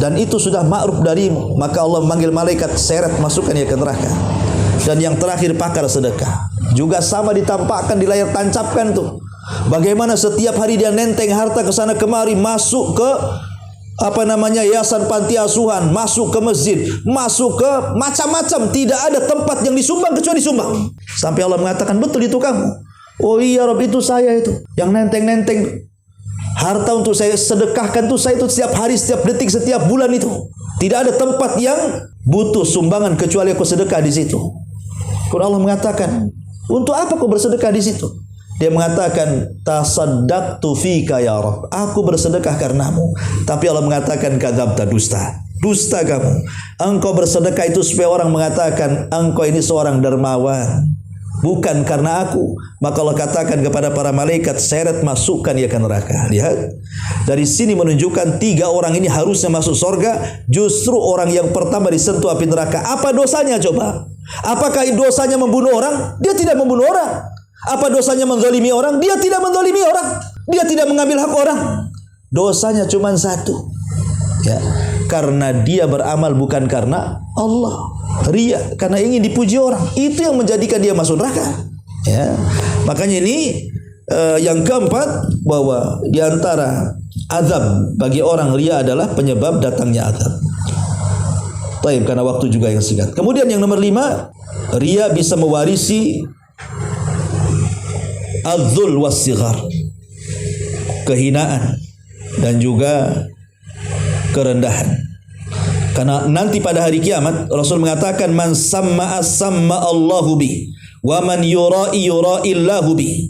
Dan itu sudah ma'ruf darimu. Maka Allah memanggil malaikat, seret masukkan dia ke neraka. Dan yang terakhir, pakar sedekah. Juga sama ditampakkan di layar tancapkan tuh. Bagaimana setiap hari dia nenteng harta ke sana kemari, masuk ke yayasan panti asuhan, masuk ke masjid, masuk ke macam-macam, tidak ada tempat yang disumbang kecuali disumbang. Sampai Allah mengatakan, betul itu kamu? Oh iya Rabb, itu saya itu. Yang nenteng-nenteng harta untuk saya sedekahkan tuh saya itu setiap hari, setiap detik, setiap bulan itu. Tidak ada tempat yang butuh sumbangan kecuali aku sedekah di situ. Kemudian Allah mengatakan, untuk apa kau bersedekah di situ? Dia mengatakan, tasaddaqtu fika ya Rabb. Aku bersedekah karenamu. Tapi Allah mengatakan, kadzabta, dusta. Dusta kamu. Engkau bersedekah itu supaya orang mengatakan engkau ini seorang dermawan, bukan karena aku. Maka Allah katakan kepada para malaikat, seret masukkan ia ke neraka. Lihat, dari sini menunjukkan 3 orang ini harusnya masuk surga. Justru orang yang pertama disentuh api neraka. Apa dosanya coba? Apakah dosanya membunuh orang? Dia tidak membunuh orang. Apa dosanya menzalimi orang? Dia tidak menzalimi orang. Dia tidak mengambil hak orang. Dosanya cuma satu. Ya, karena dia beramal bukan karena Allah. Ria, karena ingin dipuji orang. Itu yang menjadikan dia masuk neraka. Ya. Makanya ini yang keempat, bahwa di antara azab bagi orang ria adalah penyebab datangnya azab. Baik, karena waktu juga yang singkat. Kemudian yang nomor 5, ria bisa mewarisi adzul wassighar, kehinaan dan juga kerendahan. Karena nanti pada hari kiamat Rasul mengatakan, man samma as-samma Allahu bi wa man yura'i yura'illahu bi.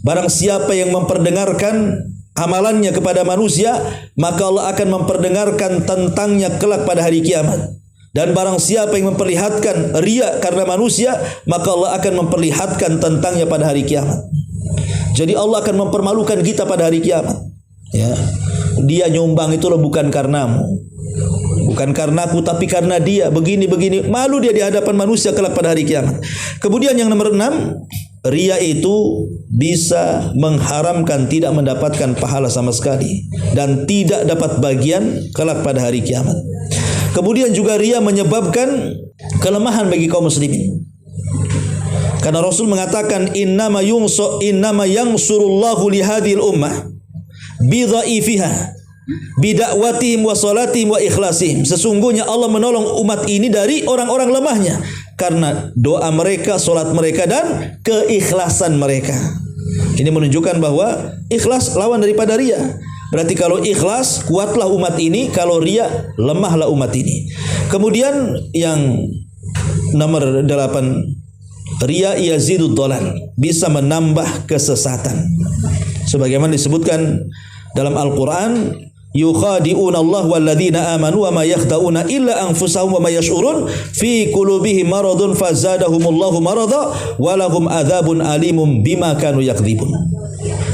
Barang siapa yang memperdengarkan amalannya kepada manusia, maka Allah akan memperdengarkan tentangnya kelak pada hari kiamat. Dan barang siapa yang memperlihatkan riya karena manusia, maka Allah akan memperlihatkan tentangnya pada hari kiamat. Jadi Allah akan mempermalukan kita pada hari kiamat. Ya. Dia nyumbang itu loh bukan karenamu, bukan karena aku, tapi karena dia begini-begini. Malu dia di hadapan manusia kelak pada hari kiamat. Kemudian yang nomor 6, riya itu bisa mengharamkan tidak mendapatkan pahala sama sekali dan tidak dapat bagian kelak pada hari kiamat. Kemudian juga riya menyebabkan kelemahan bagi kaum muslimin. Karena Rasul mengatakan, innama yansurullahu li hadhil ummah bi dhaifiha bi da'watihim wa salatihim wa ikhlasihim. Sesungguhnya Allah menolong umat ini dari orang-orang lemahnya karena doa mereka, salat mereka dan keikhlasan mereka. Ini menunjukkan bahwa ikhlas lawan daripada riya. Berarti kalau ikhlas, kuatlah umat ini. Kalau riya, lemahlah umat ini. Kemudian yang nomor 8, riya yazidud dhalal, bisa menambah kesesatan. Sebagaimana disebutkan dalam Al-Quran, yukhadi'una Allah walladzina amanu wa ma yakhda'una illa anfusahum wa ma yash'urun fi qulubihim maradun fazadahumullahu marada wa lahum adzabun alimum bima kanu yakdzibun.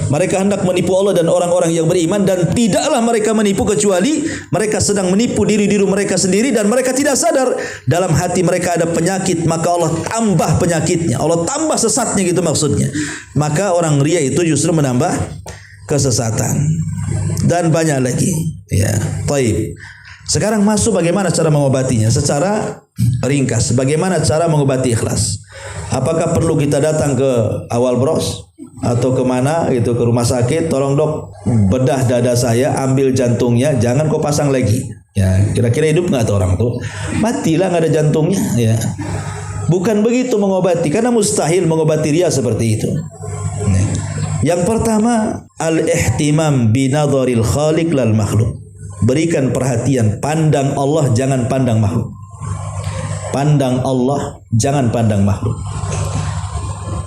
Mereka hendak menipu Allah dan orang-orang yang beriman, dan tidaklah mereka menipu kecuali mereka sedang menipu diri mereka sendiri dan mereka tidak sadar dalam hati mereka ada penyakit, maka Allah tambah penyakitnya, Allah tambah sesatnya, gitu maksudnya. Maka orang ria itu justru menambah kesesatan dan banyak lagi. Ya, baik. Sekarang masuk bagaimana cara mengobatinya secara ringkas. Bagaimana cara mengobati ikhlas? Apakah perlu kita datang ke awal bros atau kemana gitu, ke rumah sakit, tolong dok bedah dada saya, ambil jantungnya, jangan kau pasang lagi. Ya, kira-kira hidup nggak tuh orang tuh? Matilah, nggak ada jantungnya. Ya, bukan begitu mengobati, karena mustahil mengobati ria seperti itu. Yang pertama, al-ihtimam binadharil khaliq lal makhluk. Berikan perhatian, pandang Allah, jangan pandang makhluk. Pandang Allah, jangan pandang makhluk.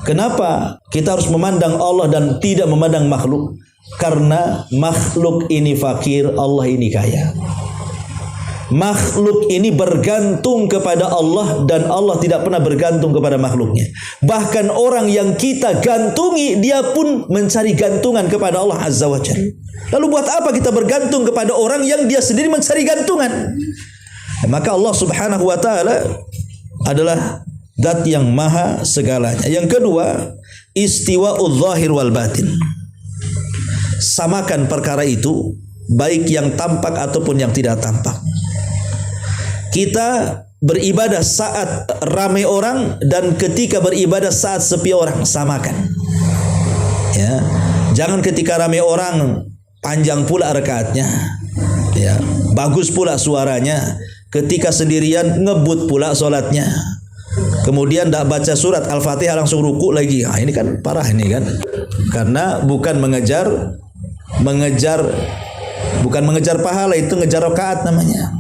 Kenapa kita harus memandang Allah dan tidak memandang makhluk? Karena makhluk ini fakir, Allah ini kaya. Makhluk ini bergantung kepada Allah dan Allah tidak pernah bergantung kepada makhluknya. Bahkan orang yang kita gantungi, dia pun mencari gantungan kepada Allah Azza wa Jalla. Lalu buat apa kita bergantung kepada orang yang dia sendiri mencari gantungan? Maka Allah Subhanahu wa taala adalah zat yang maha segalanya. Yang kedua, istiwa'udz zahir wal batin. Samakan perkara itu, baik yang tampak ataupun yang tidak tampak. Kita beribadah saat ramai orang dan ketika beribadah saat sepi orang, samakan. Ya, jangan ketika ramai orang panjang pula rakaatnya, ya, bagus pula suaranya. Ketika sendirian ngebut pula solatnya. Kemudian tidak baca surat Al-Fatihah langsung ruku lagi. Ini kan parah ini kan. Karena bukan mengejar pahala, itu ngejar rakaat namanya.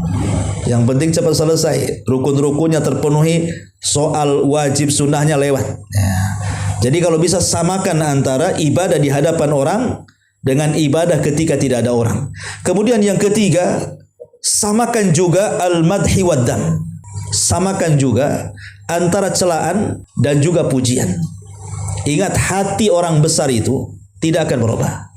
Yang penting cepat selesai, rukun-rukunnya terpenuhi, soal wajib sunnahnya lewat. Ya. Jadi kalau bisa samakan antara ibadah di hadapan orang dengan ibadah ketika tidak ada orang. Kemudian yang ketiga, samakan juga al-madhi wad-dam. Samakan juga antara celaan dan juga pujian. Ingat, hati orang besar itu tidak akan berubah.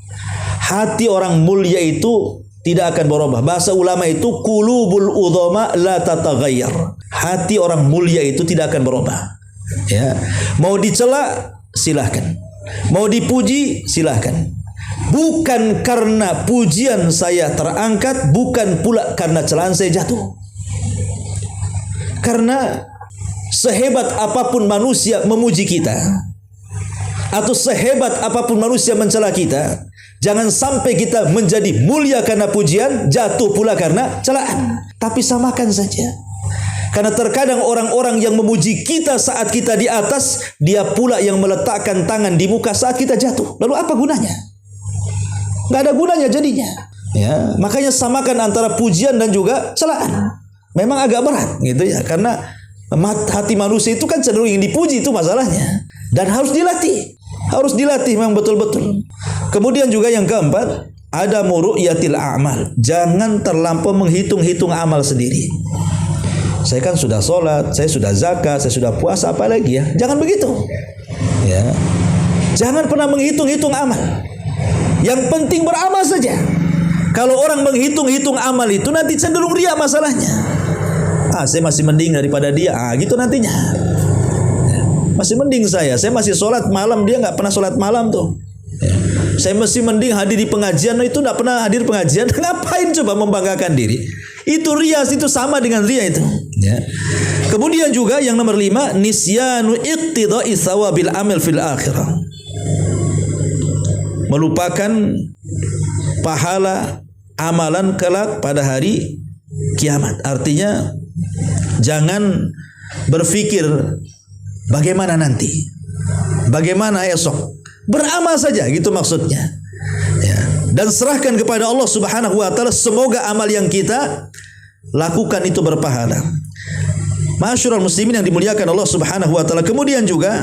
Hati orang mulia itu tidak akan berubah. Bahasa ulama itu qulubul udhama la tataghayyar. Hati orang mulia itu tidak akan berubah. Ya. Mau dicela silahkan. Mau dipuji silahkan. Bukan karena pujian saya terangkat, bukan pula karena celaan saya jatuh. Karena sehebat apapun manusia memuji kita, atau sehebat apapun manusia mencela kita, jangan sampai kita menjadi mulia karena pujian, jatuh pula karena celaan. Tapi samakan saja. Karena terkadang orang-orang yang memuji kita saat kita di atas, dia pula yang meletakkan tangan di muka saat kita jatuh. Lalu apa gunanya? Nggak ada gunanya jadinya. Ya, makanya samakan antara pujian dan juga celaan. Memang agak berat gitu ya, karena hati manusia itu kan cenderung ingin dipuji, itu masalahnya. Dan harus dilatih. Harus dilatih memang betul-betul. Kemudian juga yang keempat, ada muru'yatil a'mal. Jangan terlampau menghitung-hitung amal sendiri. Saya kan sudah sholat, saya sudah zakat, saya sudah puasa, apa lagi ya? Jangan begitu. Ya. Jangan pernah menghitung-hitung amal. Yang penting beramal saja. Kalau orang menghitung-hitung amal itu nanti cenderung riya masalahnya. Saya masih mending daripada dia. Gitu nantinya. Masih mending saya masih sholat malam, dia nggak pernah sholat malam tuh. Saya masih mending hadir di pengajian, itu nggak pernah hadir pengajian. Ngapain coba membanggakan diri? Itu riya, itu sama dengan riya itu. Ya. Kemudian juga yang nomor 5, nisyanu iqtidai thawabil amal fil akhirah. Melupakan pahala amalan kelak pada hari kiamat. Artinya jangan berpikir bagaimana nanti, bagaimana esok. Beramal saja, gitu maksudnya. Ya. Dan serahkan kepada Allah Subhanahu wa taala, semoga amal yang kita lakukan itu berpahala. Ma'asyiral muslimin yang dimuliakan Allah Subhanahu wa taala. Kemudian juga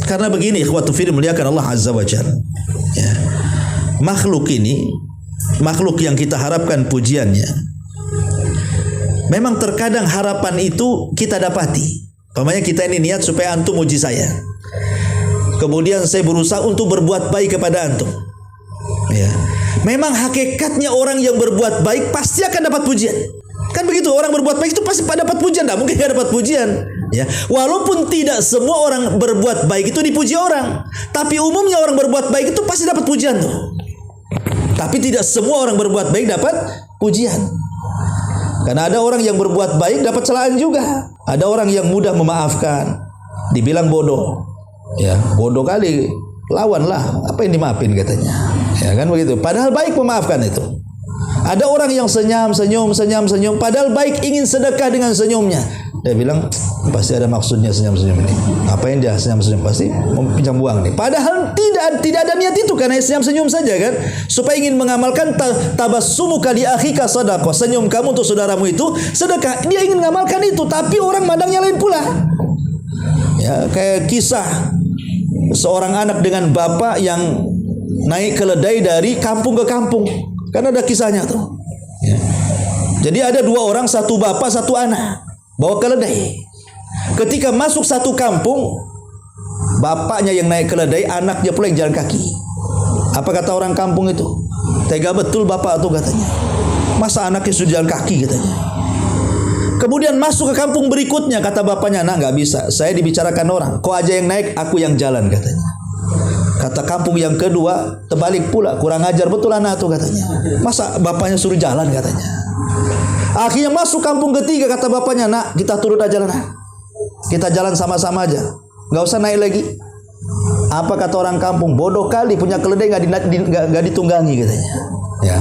karena begini, ikhwatu fillah muliakan Allah Azza wa Jalla. Ya. Makhluk ini, makhluk yang kita harapkan pujiannya, memang terkadang harapan itu kita dapati. Umpamanya kita ini niat supaya antum muji saya. Kemudian saya berusaha untuk berbuat baik kepada antum. Ya. Memang hakikatnya orang yang berbuat baik pasti akan dapat pujian. Kan begitu, orang berbuat baik itu pasti dapat pujian, tidak mungkin tidak dapat pujian. Ya, walaupun tidak semua orang berbuat baik itu dipuji orang, tapi umumnya orang berbuat baik itu pasti dapat pujian tuh. Tapi tidak semua orang berbuat baik dapat pujian. Karena ada orang yang berbuat baik dapat celaan juga. Ada orang yang mudah memaafkan, dibilang bodoh. Ya, bodoh kali, lawanlah, apa yang dimaafin katanya. Ya kan begitu. Padahal baik memaafkan itu. Ada orang yang senyum, padahal baik ingin sedekah dengan senyumnya. Dia bilang pasti ada maksudnya senyum-senyum ini. Apa yang dia senyum-senyum? Pasti mau pinjam uang nih. Padahal tidak ada niat itu, karena senyum-senyum saja kan. Supaya ingin mengamalkan tabassumuka li akhika sadaqah. Senyum kamu untuk saudaramu itu sedekah. Dia ingin mengamalkan itu, tapi orang mandangnya lain pula. Ya, kayak kisah seorang anak dengan bapak yang naik keledai dari kampung ke kampung. Kan ada kisahnya tuh. Ya. Jadi ada dua orang, satu bapak, satu anak. Bawa keledai. Ketika masuk satu kampung, bapaknya yang naik keledai, anaknya pula yang jalan kaki. Apa kata orang kampung itu? Tega betul bapak itu katanya. Masa anaknya sudah jalan kaki katanya. Kemudian masuk ke kampung berikutnya, kata bapaknya, nah nggak bisa, saya dibicarakan orang. Kau aja yang naik, aku yang jalan katanya. Kata kampung yang kedua, terbalik pula, kurang ajar betul anak itu katanya. Masa bapaknya suruh jalan katanya. Akhirnya masuk kampung ketiga, kata bapaknya, nak kita turun aja lah, nak. Kita jalan sama-sama aja, nggak usah naik lagi. Apa kata orang kampung? Bodoh kali, punya keledai nggak ditunggangi katanya. Ya.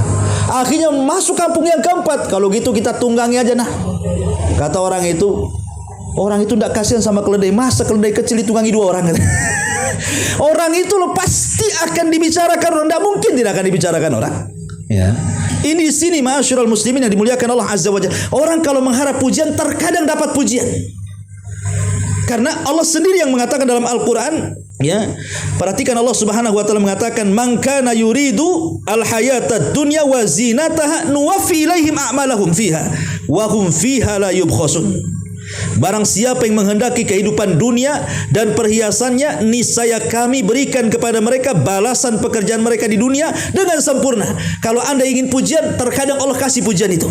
Akhirnya masuk kampung yang keempat, kalau gitu kita tunggangi aja nah. Kata orang itu tidak kasihan sama keledai, masa keledai kecil ditunggangi dua orang katanya. Orang itu pasti akan dibicarakan orang, tidak mungkin tidak akan dibicarakan orang. Ya. Ini di sini ma'asyiral muslimin yang dimuliakan Allah Azza wa Jalla. Orang kalau mengharap pujian terkadang dapat pujian. Karena Allah sendiri yang mengatakan dalam Al-Qur'an, ya. Perhatikan Allah Subhanahu wa taala mengatakan, "Man kana yuridu al-hayatad dunya wa zinataha nuwaffi ilaihim a'malahum fiha wa hum fiha la yubkhasun." Barang siapa yang menghendaki kehidupan dunia dan perhiasannya, niscaya kami berikan kepada mereka balasan pekerjaan mereka di dunia dengan sempurna. Kalau Anda ingin pujian, terkadang Allah kasih pujian itu.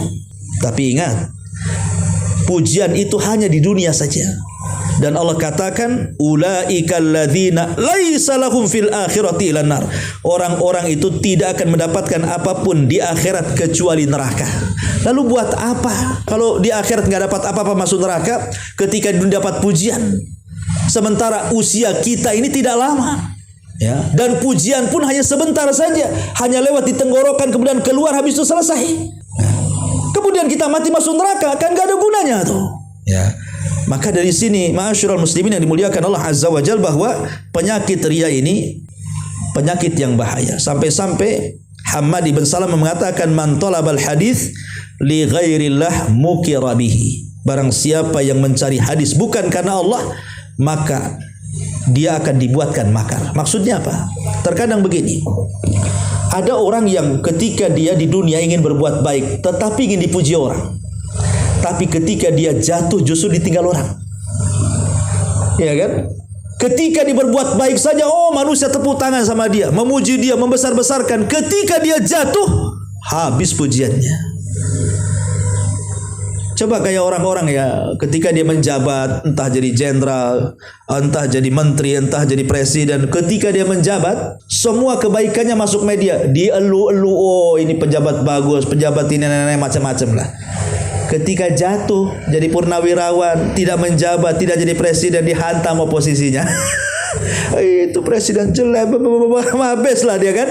Tapi ingat, pujian itu hanya di dunia saja. Dan Allah katakan, ulaikal ladzina laisa lahum fil akhirati ilan nar. Orang-orang itu tidak akan mendapatkan apapun di akhirat kecuali neraka. Lalu buat apa? Kalau di akhirat nggak dapat apa-apa masuk neraka, ketika dapat pujian. Sementara usia kita ini tidak lama. Ya, dan pujian pun hanya sebentar saja, hanya lewat di tenggorokan kemudian keluar, habis itu selesai. Kemudian kita mati masuk neraka, kan nggak ada gunanya tuh. Ya. Maka dari sini ma'asyiral muslimin yang dimuliakan Allah Azza wa Jalla, bahwa penyakit riya ini penyakit yang bahaya. Sampai-sampai Hammad ibn Salam mengatakan, man talabal hadis li ghairillah mukira bihi. Barang siapa yang mencari hadis bukan karena Allah, maka dia akan dibuatkan makar. Maksudnya apa? Terkadang begini. Ada orang yang ketika dia di dunia ingin berbuat baik, tetapi ingin dipuji orang. Tapi ketika dia jatuh justru ditinggal orang. Ya kan? Ketika dia berbuat baik saja, oh manusia tepuk tangan sama dia, memuji dia, membesar-besarkan. Ketika dia jatuh, habis pujiannya. Coba kayak orang-orang ya, ketika dia menjabat, entah jadi jenderal, entah jadi menteri, entah jadi presiden, ketika dia menjabat, semua kebaikannya masuk media. Dielu-elu, oh ini pejabat bagus, pejabat ini macam-macam lah. Ketika jatuh jadi purnawirawan, tidak menjabat, tidak jadi presiden, dihantam oposisinya. Itu presiden jelek, habis lah dia kan.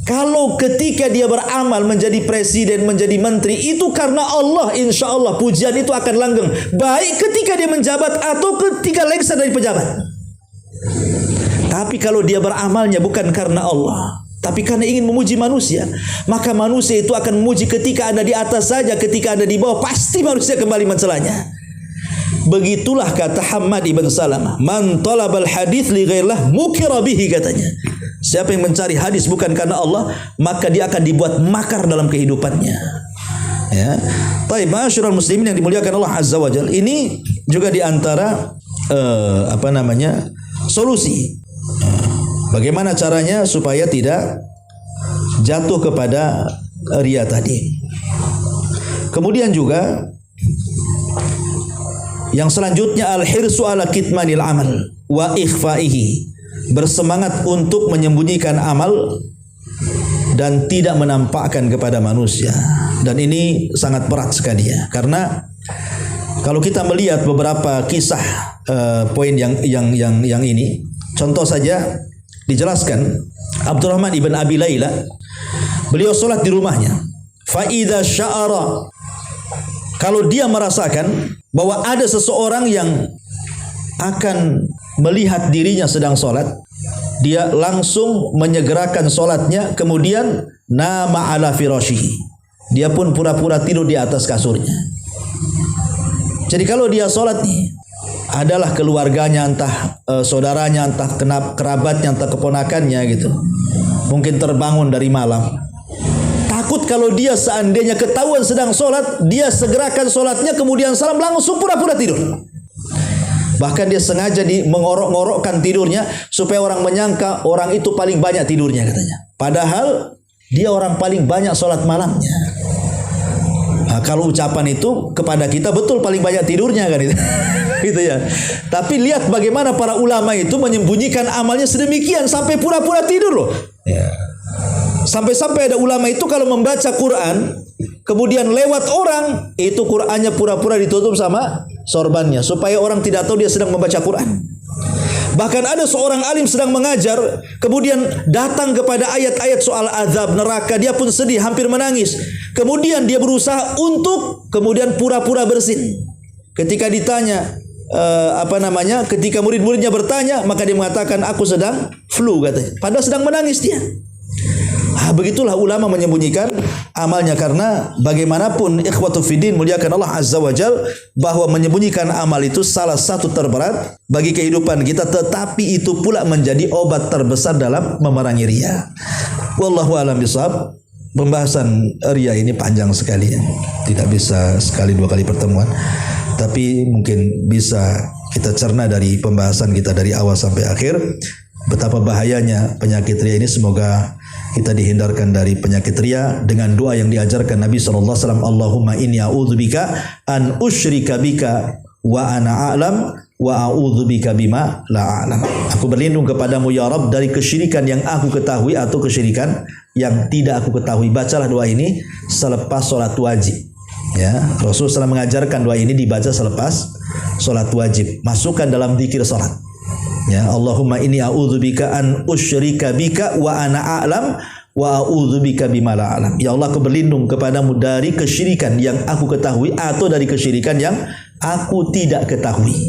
Kalau ketika dia beramal menjadi presiden, menjadi menteri, itu karena Allah, insya Allah pujian itu akan langgeng. Baik ketika dia menjabat atau ketika lengser dari pejabat. Tapi kalau dia beramalnya bukan karena Allah, tapi karena ingin memuji manusia, maka manusia itu akan memuji ketika Anda di atas saja, ketika Anda di bawah, pasti manusia kembali mencelanya. Begitulah kata Hammad ibn Salamah, man talabal hadis li ghairillah mukira bihi, katanya. Siapa yang mencari hadis bukan karena Allah, maka dia akan dibuat makar dalam kehidupannya. Ya. Baik, ma'asyiral muslimin yang dimuliakan Allah Azza wa Jalla. Ini juga di antara solusi. Bagaimana caranya supaya tidak jatuh kepada riya tadi. Kemudian juga yang selanjutnya al-hirsu ala kitmanil amal wa ikhfaihi. Bersemangat untuk menyembunyikan amal dan tidak menampakkan kepada manusia. Dan ini sangat berat sekali ya. Karena kalau kita melihat beberapa kisah poin yang ini, contoh saja dijelaskan Abdurrahman ibn Abi Layla, beliau sholat di rumahnya. Fa idza sya'ara kalau dia merasakan bahwa ada seseorang yang akan melihat dirinya sedang sholat, dia langsung menyegerakan sholatnya, kemudian nama ala firashihi, dia pun pura-pura tidur di atas kasurnya. Jadi kalau dia sholat nih, adalah keluarganya, entah saudaranya, entah kerabatnya, entah keponakannya gitu, mungkin terbangun dari malam, takut kalau dia seandainya ketahuan sedang sholat, dia segerakan sholatnya, kemudian salam, langsung pura-pura tidur. Bahkan dia sengaja mengorok-ngorokkan tidurnya supaya orang menyangka orang itu paling banyak tidurnya katanya. Padahal dia orang paling banyak sholat malamnya. Nah, kalau ucapan itu kepada kita betul paling banyak tidurnya kan itu. Gitu ya. Tapi lihat bagaimana para ulama itu menyembunyikan amalnya sedemikian sampai pura-pura tidur loh. Ya. Sampai-sampai ada ulama itu kalau membaca Quran, kemudian lewat orang, itu Qurannya pura-pura ditutup sama sorbannya supaya orang tidak tahu dia sedang membaca Quran. Bahkan ada seorang alim sedang mengajar, kemudian datang kepada ayat-ayat soal azab neraka, dia pun sedih, hampir menangis. Kemudian dia berusaha untuk kemudian pura-pura bersin. Ketika ditanya ketika murid-muridnya bertanya, maka dia mengatakan aku sedang flu katanya. Padahal sedang menangis dia. Begitulah ulama menyembunyikan amalnya, karena bagaimanapun ikhwatu fiddin muliakan Allah azza wa jal, bahwa menyembunyikan amal itu salah satu terberat bagi kehidupan kita, tetapi itu pula menjadi obat terbesar dalam memerangi riya. Wallahu a'lam bishawab. Pembahasan riya ini panjang sekali ya. Tidak bisa sekali dua kali pertemuan, tapi mungkin bisa kita cerna dari pembahasan kita dari awal sampai akhir betapa bahayanya penyakit riya ini. Semoga kita dihindarkan dari penyakit riya dengan doa yang diajarkan Nabi sallallahu alaihi wasallam, Allahumma inni a'udzubika an usyrika bika wa ana a'lam wa a'udzubika bima la a'lam. Aku berlindung kepadamu ya Rabb dari kesyirikan yang aku ketahui atau kesyirikan yang tidak aku ketahui. Bacalah doa ini selepas salat wajib. Ya, Rasulullah SAW mengajarkan doa ini dibaca selepas salat wajib. Masukkan dalam zikir salat. Ya, Allahumma inni a'udzubika an usyrika bika wa ana a'lam wa a'udzubika bima la a'lam. Ya Allah, aku berlindung kepadamu dari kesyirikan yang aku ketahui atau dari kesyirikan yang aku tidak ketahui.